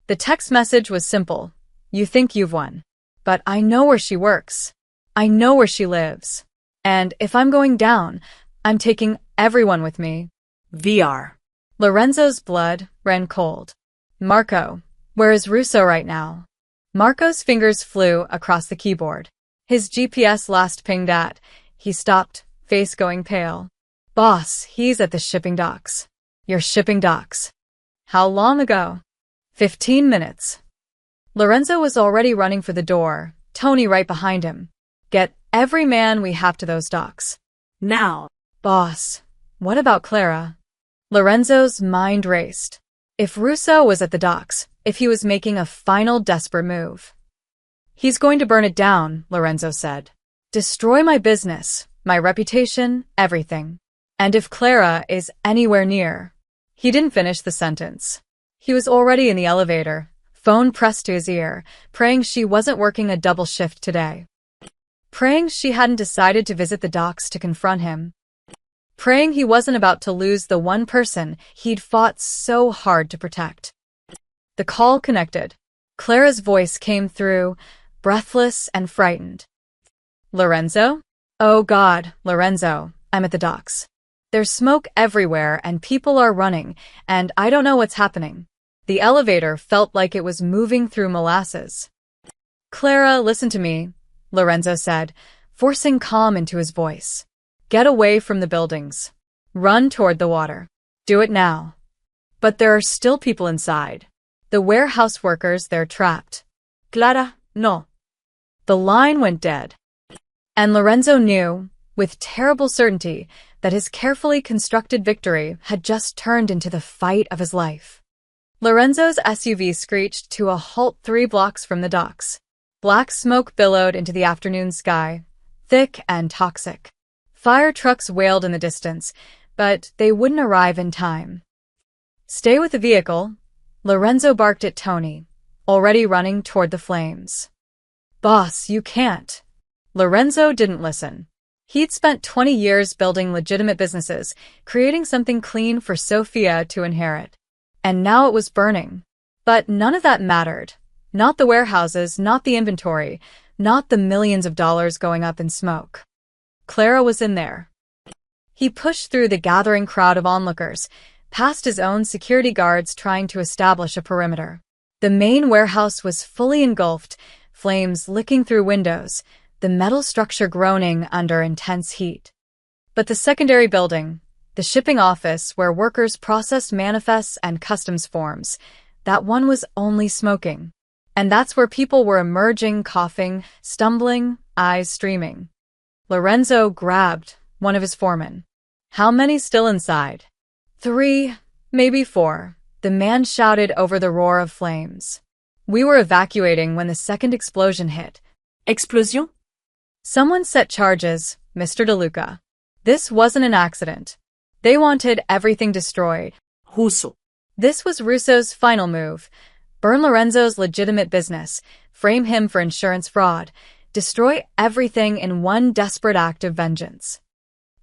The text message was simple. You think you've won. But I know where she works. I know where she lives. And if I'm going down, I'm taking everyone with me. VR. Lorenzo's blood ran cold. Marco, where is Russo right now? Marco's fingers flew across the keyboard. His GPS last pinged at. He stopped, face going pale. Boss, he's at the shipping docks. Your shipping docks. How long ago? 15 minutes. Lorenzo was already running for the door, Tony right behind him. Get every man we have to those docks. Now. Boss, what about Clara? Lorenzo's mind raced. If Russo was at the docks, if he was making a final desperate move. He's going to burn it down, Lorenzo said. Destroy my business, my reputation, everything. And if Clara is anywhere near. He didn't finish the sentence. He was already in the elevator, phone pressed to his ear, praying she wasn't working a double shift today. Praying she hadn't decided to visit the docks to confront him. Praying he wasn't about to lose the one person he'd fought so hard to protect. The call connected. Clara's voice came through, breathless and frightened. Lorenzo? Oh God, Lorenzo, I'm at the docks. There's smoke everywhere and people are running, and I don't know what's happening. The elevator felt like it was moving through molasses. Clara, listen to me, Lorenzo said, forcing calm into his voice. Get away from the buildings. Run toward the water. Do it now. But there are still people inside. The warehouse workers, they're trapped. Clara, no. The line went dead. And Lorenzo knew, with terrible certainty, that his carefully constructed victory had just turned into the fight of his life. Lorenzo's SUV screeched to a halt 3 blocks from the docks. Black smoke billowed into the afternoon sky, thick and toxic. Fire trucks wailed in the distance, but they wouldn't arrive in time. Stay with the vehicle, Lorenzo barked at Tony, already running toward the flames. Boss, you can't. Lorenzo didn't listen. He'd spent 20 years building legitimate businesses, creating something clean for Sophia to inherit. And now it was burning. But none of that mattered. Not the warehouses, not the inventory, not the millions of dollars going up in smoke. Clara was in there. He pushed through the gathering crowd of onlookers, past his own security guards trying to establish a perimeter. The main warehouse was fully engulfed, flames licking through windows, the metal structure groaning under intense heat. But the secondary building, the shipping office where workers processed manifests and customs forms, that one was only smoking. And that's where people were emerging, coughing, stumbling, eyes streaming. Lorenzo grabbed one of his foremen. How many still inside? 3, maybe 4, the man shouted over the roar of flames. We were evacuating when the second explosion hit. Explosion? Someone set charges, Mr. DeLuca. This wasn't an accident. They wanted everything destroyed. Russo. This was Russo's final move. Burn Lorenzo's legitimate business, frame him for insurance fraud, destroy everything in one desperate act of vengeance.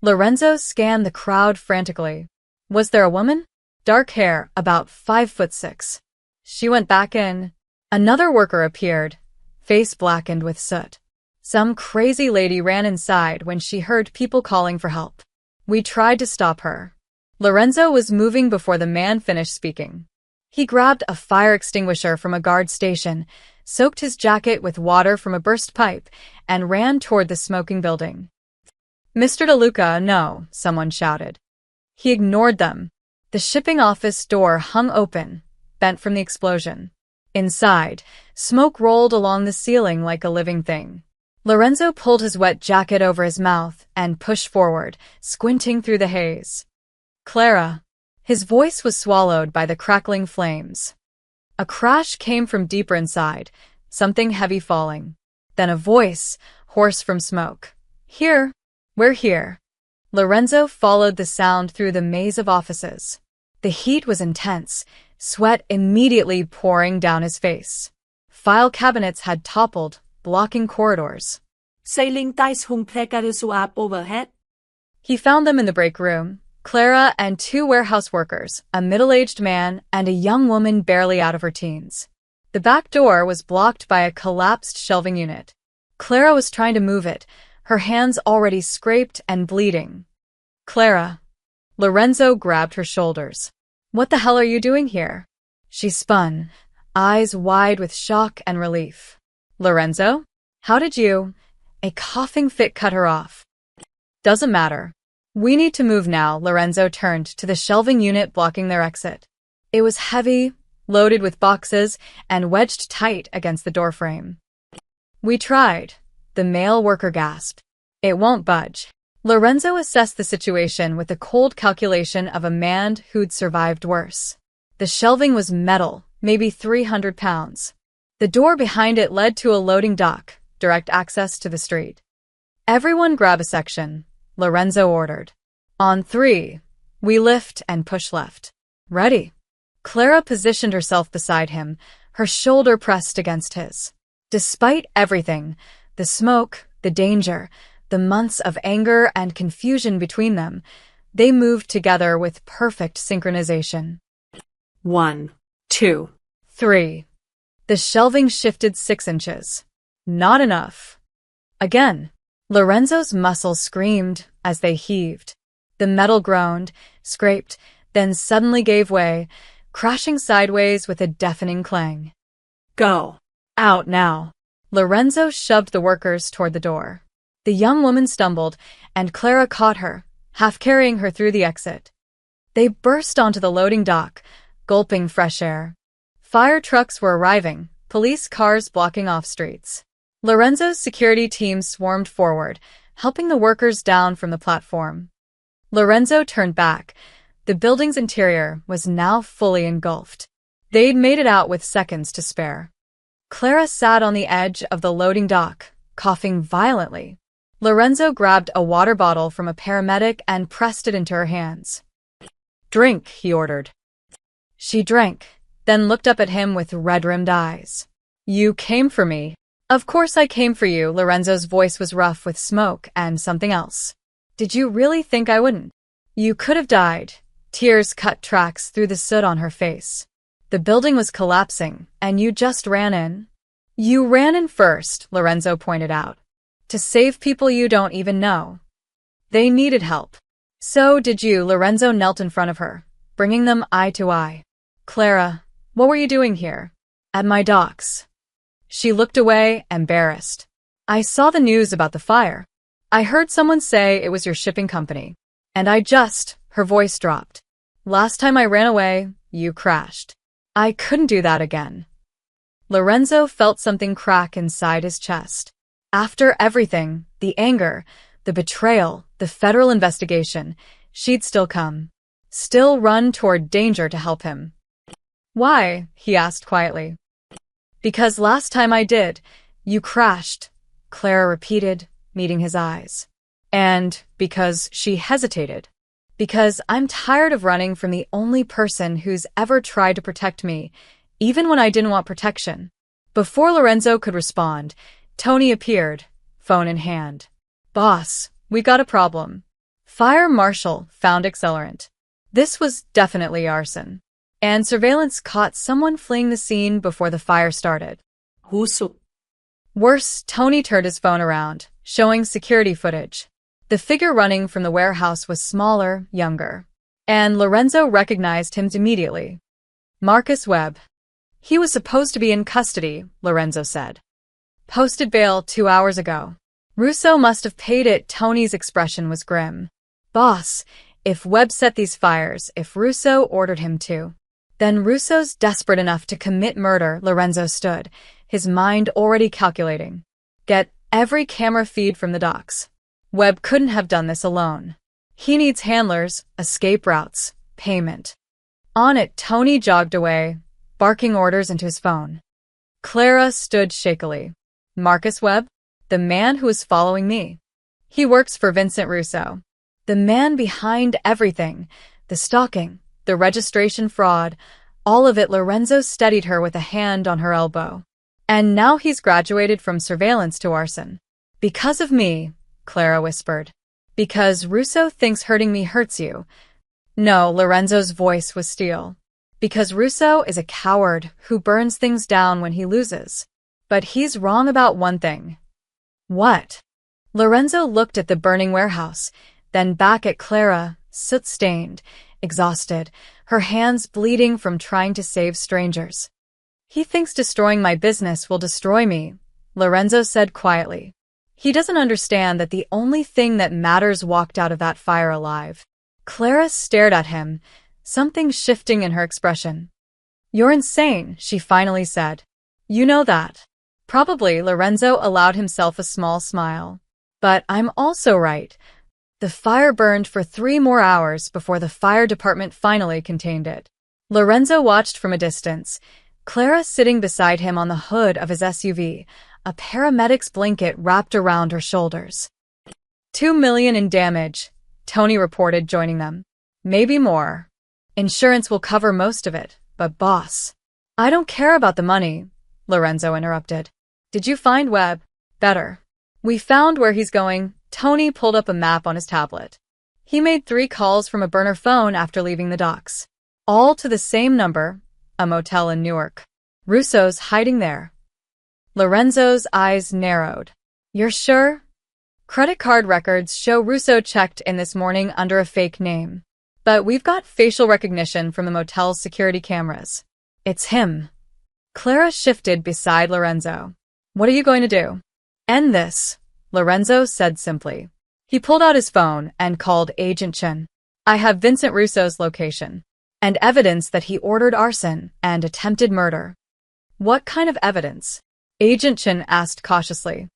Lorenzo scanned the crowd frantically. Was there a woman? Dark hair, about 5'6". She went back in. Another worker appeared, face blackened with soot. Some crazy lady ran inside when she heard people calling for help. We tried to stop her. Lorenzo was moving before the man finished speaking. He grabbed a fire extinguisher from a guard station, soaked his jacket with water from a burst pipe, and ran toward the smoking building. Mr. DeLuca, no, someone shouted. He ignored them. The shipping office door hung open, bent from the explosion. Inside, smoke rolled along the ceiling like a living thing. Lorenzo pulled his wet jacket over his mouth and pushed forward, squinting through the haze. Clara. His voice was swallowed by the crackling flames. A crash came from deeper inside, something heavy falling. Then a voice, hoarse from smoke. Here. We're here. Lorenzo followed the sound through the maze of offices. The heat was intense, sweat immediately pouring down his face. File cabinets had toppled, blocking corridors. Sailing ties hung precarious up overhead. He found them in the break room, Clara and 2 warehouse workers, a middle-aged man and a young woman barely out of her teens. The back door was blocked by a collapsed shelving unit. Clara was trying to move it, her hands already scraped and bleeding. Clara. Lorenzo grabbed her shoulders. What the hell are you doing here? She spun, eyes wide with shock and relief. Lorenzo? How did you? A coughing fit cut her off. Doesn't matter. We need to move now. Lorenzo turned to the shelving unit blocking their exit. It was heavy, loaded with boxes, and wedged tight against the doorframe. We tried. The male worker gasped. It won't budge. Lorenzo assessed the situation with the cold calculation of a man who'd survived worse. The shelving was metal, maybe 300 pounds. The door behind it led to a loading dock, direct access to the street. Everyone grab a section, Lorenzo ordered. On 3, we lift and push left. Ready. Clara positioned herself beside him, her shoulder pressed against his. Despite everything, the smoke, the danger, the months of anger and confusion between them, they moved together with perfect synchronization. 1, 2, 3. The shelving shifted 6 inches. Not enough. Again. Lorenzo's muscles screamed as they heaved. The metal groaned, scraped, then suddenly gave way, crashing sideways with a deafening clang. Go. Out now. Lorenzo shoved the workers toward the door. The young woman stumbled, and Clara caught her, half carrying her through the exit. They burst onto the loading dock, gulping fresh air. Fire trucks were arriving, police cars blocking off streets. Lorenzo's security team swarmed forward, helping the workers down from the platform. Lorenzo turned back. The building's interior was now fully engulfed. They'd made it out with seconds to spare. Clara sat on the edge of the loading dock, coughing violently. Lorenzo grabbed a water bottle from a paramedic and pressed it into her hands. Drink, he ordered. She drank, then looked up at him with red-rimmed eyes. You came for me. Of course I came for you. Lorenzo's voice was rough with smoke and something else. Did you really think I wouldn't? You could have died. Tears cut tracks through the soot on her face. The building was collapsing, and you just ran in. You ran in first, Lorenzo pointed out. To save people you don't even know. They needed help. So did you. Lorenzo knelt in front of her, bringing them eye to eye. Clara, what were you doing here? At my docks. She looked away, embarrassed. I saw the news about the fire. I heard someone say it was your shipping company. And her voice dropped. Last time I ran away, you crashed. I couldn't do that again. Lorenzo felt something crack inside his chest. After everything, the anger, the betrayal, the federal investigation, she'd still come. Still run toward danger to help him. Why? He asked quietly. Because last time I did, you crashed, Clara repeated, meeting his eyes. And because she hesitated. Because I'm tired of running from the only person who's ever tried to protect me, even when I didn't want protection. Before Lorenzo could respond, Tony appeared, phone in hand. Boss, we got a problem. Fire marshal found accelerant. This was definitely arson. And surveillance caught someone fleeing the scene before the fire started. Huso. Worse, Tony turned his phone around, showing security footage. The figure running from the warehouse was smaller, younger. And Lorenzo recognized him immediately. Marcus Webb. He was supposed to be in custody, Lorenzo said. Posted bail 2 hours ago. Russo must have paid it. Tony's expression was grim. Boss, if Webb set these fires, if Russo ordered him to, then Russo's desperate enough to commit murder. Lorenzo stood, his mind already calculating. Get every camera feed from the docks. Webb couldn't have done this alone. He needs handlers, escape routes, payment. On it, Tony jogged away, barking orders into his phone. Clara stood shakily. Marcus Webb? The man who is following me. He works for Vincent Russo. The man behind everything. The stalking, the registration fraud, all of it. Lorenzo steadied her with a hand on her elbow. And now he's graduated from surveillance to arson. Because of me, Clara whispered. Because Russo thinks hurting me hurts you. No, Lorenzo's voice was steel. Because Russo is a coward who burns things down when he loses. But he's wrong about one thing. What? Lorenzo looked at the burning warehouse, then back at Clara, soot-stained, exhausted, her hands bleeding from trying to save strangers. He thinks destroying my business will destroy me, Lorenzo said quietly. He doesn't understand that the only thing that matters walked out of that fire alive. Clara stared at him, something shifting in her expression. You're insane, she finally said. You know that. Probably. Lorenzo allowed himself a small smile. But I'm also right. The fire burned for 3 more hours before the fire department finally contained it. Lorenzo watched from a distance, Clara sitting beside him on the hood of his SUV, a paramedic's blanket wrapped around her shoulders. 2 million in damage, Tony reported, joining them. Maybe more. Insurance will cover most of it, but boss. I don't care about the money, Lorenzo interrupted. Did you find Webb? Better. We found where he's going. Tony pulled up a map on his tablet. He made 3 calls from a burner phone after leaving the docks. All to the same number, a motel in Newark. Russo's hiding there. Lorenzo's eyes narrowed. You're sure? Credit card records show Russo checked in this morning under a fake name. But we've got facial recognition from the motel's security cameras. It's him. Clara shifted beside Lorenzo. What are you going to do? End this, Lorenzo said simply. He pulled out his phone and called Agent Chen. I have Vincent Russo's location. And evidence that he ordered arson and attempted murder. What kind of evidence? Agent Chen asked cautiously.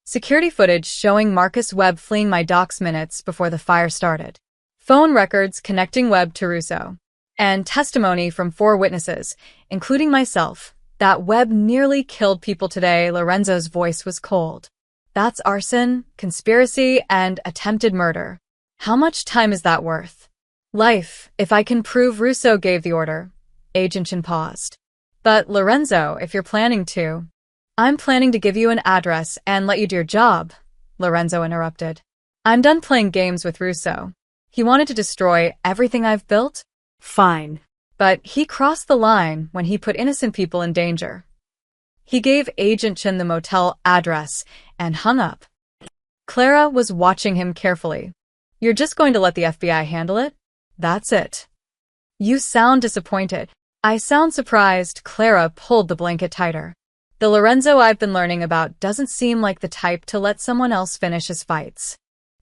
Security footage showing Marcus Webb fleeing my docks minutes before the fire started. Phone records connecting Webb to Russo. And testimony from 4 witnesses, including myself, that Webb nearly killed people today. Lorenzo's voice was cold. That's arson, conspiracy, and attempted murder. How much time is that worth? Life, if I can prove Russo gave the order. Agent Chen paused. But Lorenzo, if you're planning to. I'm planning to give you an address and let you do your job, Lorenzo interrupted. I'm done playing games with Russo. He wanted to destroy everything I've built? Fine. But he crossed the line when he put innocent people in danger. He gave Agent Chen the motel address and hung up. Clara was watching him carefully. You're just going to let the FBI handle it? That's it. You sound disappointed. I sound surprised. Clara pulled the blanket tighter. The Lorenzo I've been learning about doesn't seem like the type to let someone else finish his fights.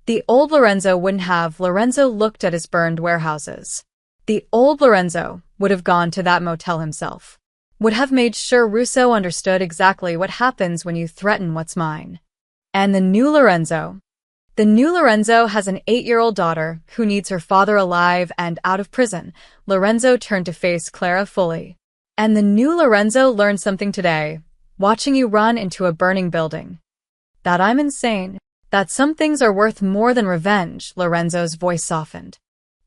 The old Lorenzo wouldn't have. Lorenzo looked at his burned warehouses. The old Lorenzo would have gone to that motel himself. Would have made sure Russo understood exactly what happens when you threaten what's mine. And the new Lorenzo. The new Lorenzo has an 8-year-old daughter who needs her father alive and out of prison. Lorenzo turned to face Clara fully. And the new Lorenzo learned something today, watching you run into a burning building. That I'm insane. That some things are worth more than revenge, Lorenzo's voice softened.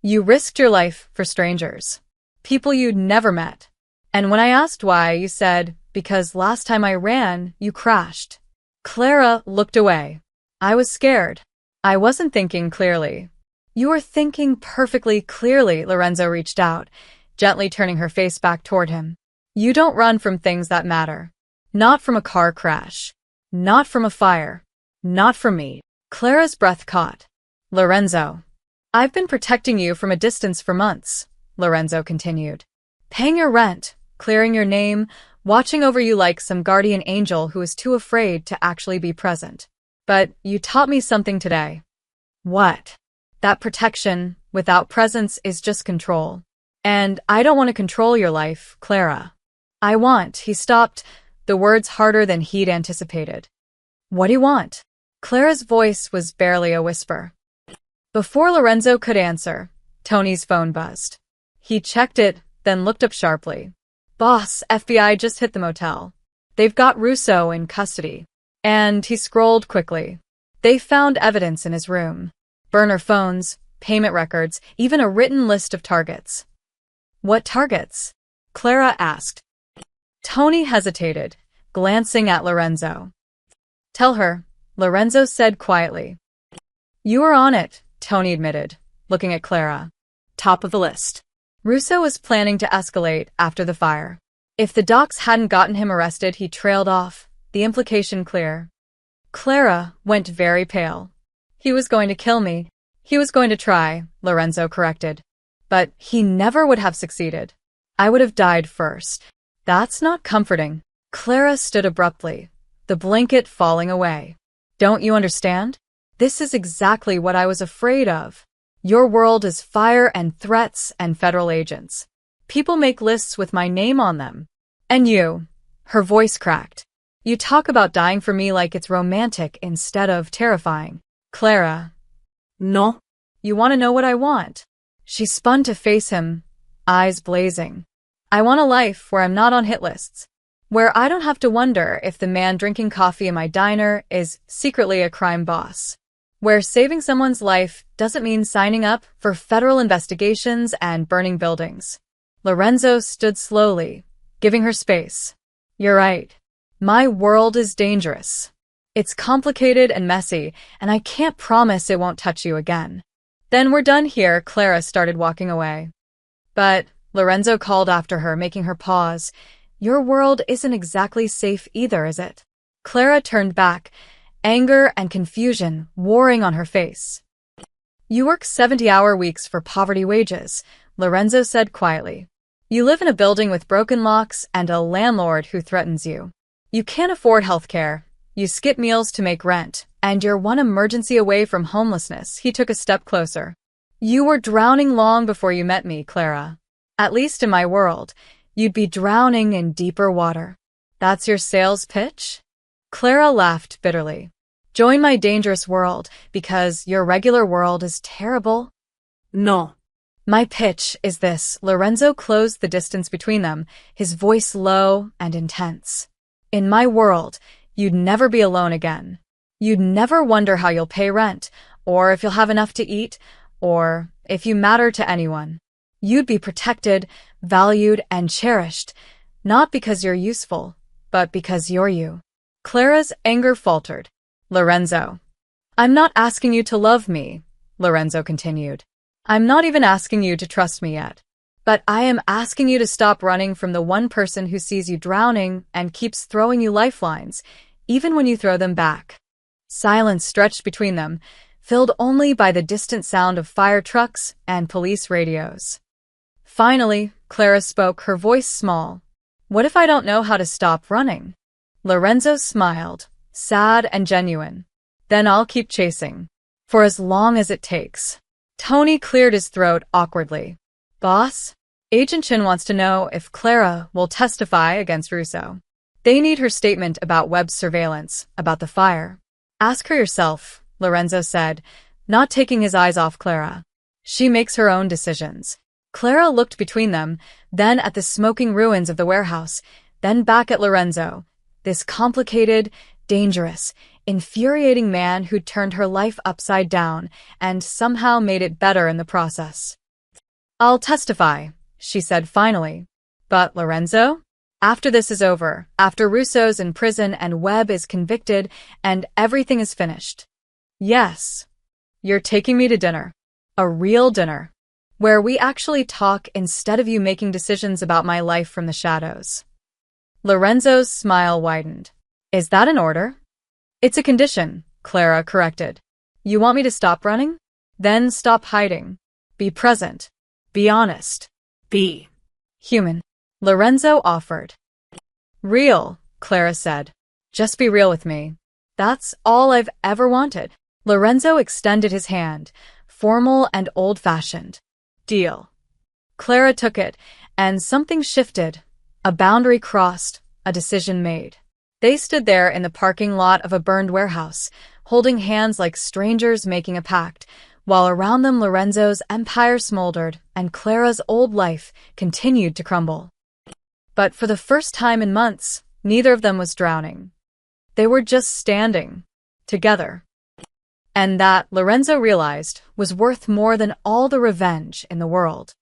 You risked your life for strangers. People you'd never met. And when I asked why, you said, because last time I ran, you crashed. Clara looked away. I was scared. I wasn't thinking clearly. You were thinking perfectly clearly, Lorenzo reached out, gently turning her face back toward him. You don't run from things that matter. Not from a car crash. Not from a fire. Not from me. Clara's breath caught. Lorenzo. I've been protecting you from a distance for months, Lorenzo continued. Paying your rent, clearing your name, watching over you like some guardian angel who is too afraid to actually be present. But you taught me something today. What? That protection, without presence, is just control. And I don't want to control your life, Clara. I want, he stopped, the words harder than he'd anticipated. What do you want? Clara's voice was barely a whisper. Before Lorenzo could answer, Tony's phone buzzed. He checked it, then looked up sharply. Boss, FBI just hit the motel. They've got Russo in custody. And he scrolled quickly. They found evidence in his room. Burner phones, payment records, even a written list of targets. What targets? Clara asked. Tony hesitated, glancing at Lorenzo. Tell her, Lorenzo said quietly. You were on it, Tony admitted, looking at Clara. Top of the list. Russo was planning to escalate after the fire. If the docs hadn't gotten him arrested, he trailed off, the implication clear. Clara went very pale. He was going to kill me. He was going to try, Lorenzo corrected. But he never would have succeeded. I would have died first. That's not comforting. Clara stood abruptly, the blanket falling away. Don't you understand? This is exactly what I was afraid of. Your world is fire and threats and federal agents. People make lists with my name on them. And you, her voice cracked. You talk about dying for me like it's romantic instead of terrifying. Clara. No. You want to know what I want? She spun to face him, eyes blazing. I want a life where I'm not on hit lists. Where I don't have to wonder if the man drinking coffee in my diner is secretly a crime boss. Where saving someone's life doesn't mean signing up for federal investigations and burning buildings. Lorenzo stood slowly, giving her space. You're right. My world is dangerous. It's complicated and messy, and I can't promise it won't touch you again. Then we're done here, Clara started walking away. But, Lorenzo called after her, making her pause. Your world isn't exactly safe either, is it? Clara turned back, anger and confusion warring on her face. You work 70-hour weeks for poverty wages, Lorenzo said quietly. You live in a building with broken locks and a landlord who threatens you. You can't afford healthcare. You skip meals to make rent, and you're one emergency away from homelessness. He took a step closer. You were drowning long before you met me, Clara. At least in my world, you'd be drowning in deeper water. That's your sales pitch? Clara laughed bitterly. Join my dangerous world because your regular world is terrible? No. My pitch is this. Lorenzo closed the distance between them, his voice low and intense. In my world, you'd never be alone again. You'd never wonder how you'll pay rent, or if you'll have enough to eat, or if you matter to anyone. You'd be protected, valued, and cherished, not because you're useful, but because you're you. Clara's anger faltered. Lorenzo. I'm not asking you to love me, Lorenzo continued. I'm not even asking you to trust me yet. But I am asking you to stop running from the one person who sees you drowning and keeps throwing you lifelines, even when you throw them back. Silence stretched between them, filled only by the distant sound of fire trucks and police radios. Finally, Clara spoke, her voice small. What if I don't know how to stop running? Lorenzo smiled, sad and genuine. Then I'll keep chasing. For as long as it takes. Tony cleared his throat awkwardly. Boss? Agent Chin wants to know if Clara will testify against Russo. They need her statement about Webb's surveillance, about the fire. Ask her yourself, Lorenzo said, not taking his eyes off Clara. She makes her own decisions. Clara looked between them, then at the smoking ruins of the warehouse, then back at Lorenzo, this complicated, dangerous, infuriating man who'd turned her life upside down and somehow made it better in the process. I'll testify, she said finally. But Lorenzo? After this is over, after Russo's in prison and Webb is convicted and everything is finished. Yes. You're taking me to dinner. A real dinner. Where we actually talk instead of you making decisions about my life from the shadows. Lorenzo's smile widened. Is that an order? It's a condition, Clara corrected. You want me to stop running? Then stop hiding. Be present. Be honest. Be human. Lorenzo offered. Real, Clara said. Just be real with me. That's all I've ever wanted. Lorenzo extended his hand, formal and old-fashioned. Deal. Clara took it, and something shifted. A boundary crossed, a decision made. They stood there in the parking lot of a burned warehouse, holding hands like strangers making a pact, while around them Lorenzo's empire smoldered and Clara's old life continued to crumble. But for the first time in months, neither of them was drowning. They were just standing, together. And that, Lorenzo realized, was worth more than all the revenge in the world.